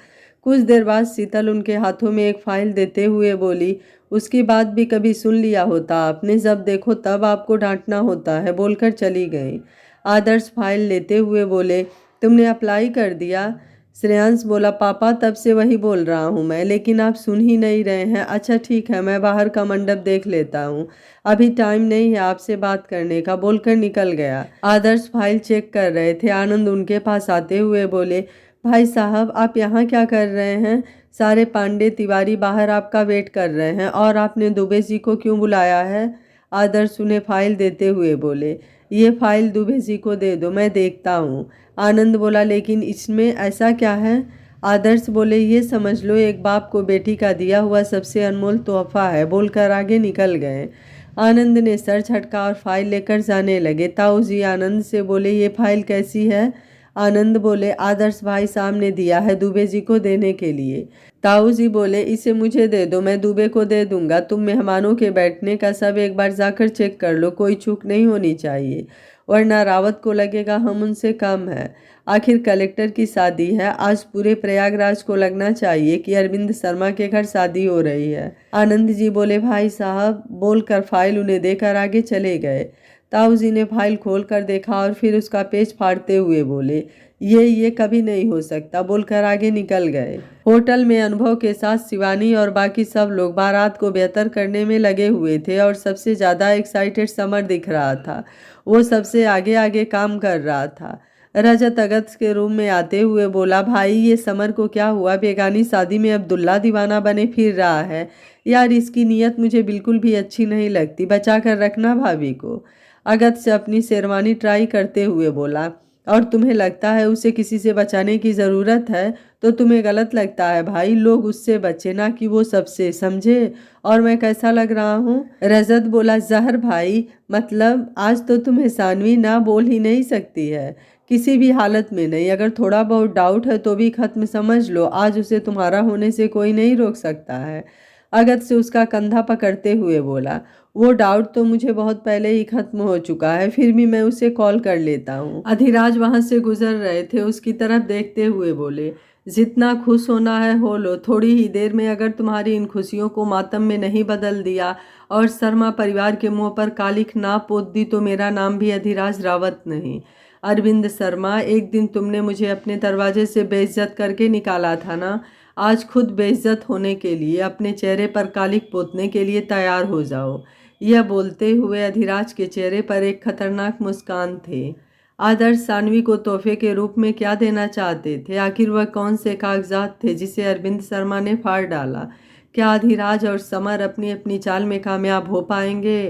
[SPEAKER 1] कुछ देर बाद शीतल उनके हाथों में एक फाइल देते हुए बोली, उसकी बात भी कभी सुन लिया होता आपने, जब देखो तब आपको डांटना होता है, बोलकर चली गई। आदर्श फाइल लेते हुए बोले, तुमने अप्लाई कर दिया? श्रेयांश बोला, पापा तब से वही बोल रहा हूँ मैं, लेकिन आप सुन ही नहीं रहे हैं। अच्छा ठीक है, मैं बाहर का मंडप देख लेता हूँ, अभी टाइम नहीं है आपसे बात करने का, बोलकर निकल गया। आदर्श फाइल चेक कर रहे थे। आनंद उनके पास आते हुए बोले, भाई साहब आप यहाँ क्या कर रहे हैं? सारे पांडे तिवारी बाहर आपका वेट कर रहे हैं, और आपने दुबे जी को क्यों बुलाया है? आदर्श उन्हें फाइल देते हुए बोले, ये फाइल दुबे जी को दे दो, मैं देखता हूँ। आनंद बोला, लेकिन इसमें ऐसा क्या है? आदर्श बोले, ये समझ लो एक बाप को बेटी का दिया हुआ सबसे अनमोल तोहफा है, बोलकर आगे निकल गए। आनंद ने सर झटका और फाइल लेकर जाने लगे। ताऊ जी आनंद से बोले, ये फाइल कैसी है? आनंद बोले, आदर्श भाई साहब ने दिया है दुबे जी को देने के लिए। ताऊ जी बोले, इसे मुझे दे दो, मैं दुबे को दे दूंगा। तुम मेहमानों के बैठने का सब एक बार जाकर चेक कर लो, कोई चूक नहीं होनी चाहिए, वरना रावत को लगेगा हम उनसे कम है। आखिर कलेक्टर की शादी है, आज पूरे प्रयागराज को लगना चाहिए कि अरविंद शर्मा के घर शादी हो रही है। आनंद जी बोले, भाई साहब, बोलकर फाइल उन्हें देकर आगे चले गए। ताऊ जी ने फाइल खोल कर देखा और फिर उसका पेज फाड़ते हुए बोले, ये कभी नहीं हो सकता, बोलकर आगे निकल गए। होटल में अनुभव के साथ शिवानी और बाकी सब लोग बारात को बेहतर करने में लगे हुए थे और सबसे ज़्यादा एक्साइटेड समर दिख रहा था। वो सबसे आगे आगे काम कर रहा था। रजत अगस्त के रूम में आते हुए बोला, भाई ये समर को क्या हुआ? बेगानी शादी में अब्दुल्ला दीवाना बने फिर रहा है। यार इसकी नीयत मुझे बिल्कुल भी अच्छी नहीं लगती, बचा कर रखना भाभी को। अगस्त से अपनी शेरवानी ट्राई करते हुए बोला, और तुम्हें लगता है उसे किसी से बचाने की ज़रूरत है तो तुम्हें गलत लगता है भाई, लोग उससे बचे ना कि वो सबसे, समझे? और मैं कैसा लग रहा हूँ? रजत बोला, जहर भाई, मतलब आज तो तुम्हें सानवी ना बोल ही नहीं सकती है, किसी भी हालत में नहीं। अगर थोड़ा बहुत डाउट है तो भी खत्म समझ लो, आज उसे तुम्हारा होने से कोई नहीं रोक सकता है। अगस्त से उसका कंधा पकड़ते हुए बोला, वो डाउट तो मुझे बहुत पहले ही खत्म हो चुका है, फिर भी मैं उसे कॉल कर लेता हूँ। अधिराज वहां से गुजर रहे थे, उसकी तरफ देखते हुए बोले, जितना खुश होना है हो लो, थोड़ी ही देर में अगर तुम्हारी इन खुशियों को मातम में नहीं बदल दिया और शर्मा परिवार के मुंह पर कालिख ना पोत दी तो मेरा नाम भी अधिराज रावत नहीं। अरविंद शर्मा, एक दिन तुमने मुझे अपने दरवाजे से बेइज्जत करके निकाला था ना, आज खुद बेइज्जत होने के लिए, अपने चेहरे पर कालिख पोतने के लिए तैयार हो जाओ। यह बोलते हुए अधिराज के चेहरे पर एक खतरनाक मुस्कान थे। आदर्श सानवी को तोहफे के रूप में क्या देना चाहते थे? आखिर वह कौन से कागजात थे जिसे अरविंद शर्मा ने फाड़ डाला? क्या अधिराज और समर अपनी अपनी चाल में कामयाब हो पाएंगे?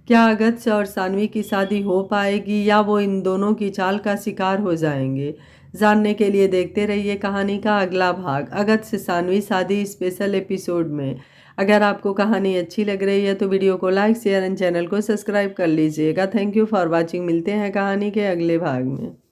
[SPEAKER 1] क्या अगस्त और सानवी की शादी हो पाएगी या वो इन दोनों की चाल का शिकार हो जाएंगे? जानने के लिए देखते रहिए कहानी का अगला भाग, अगस्त से सानवी शादी स्पेशल एपिसोड में। अगर आपको कहानी अच्छी लग रही है तो वीडियो को लाइक, शेयर एंड चैनल को सब्सक्राइब कर लीजिएगा। Thank you for watching. मिलते हैं कहानी के अगले भाग में।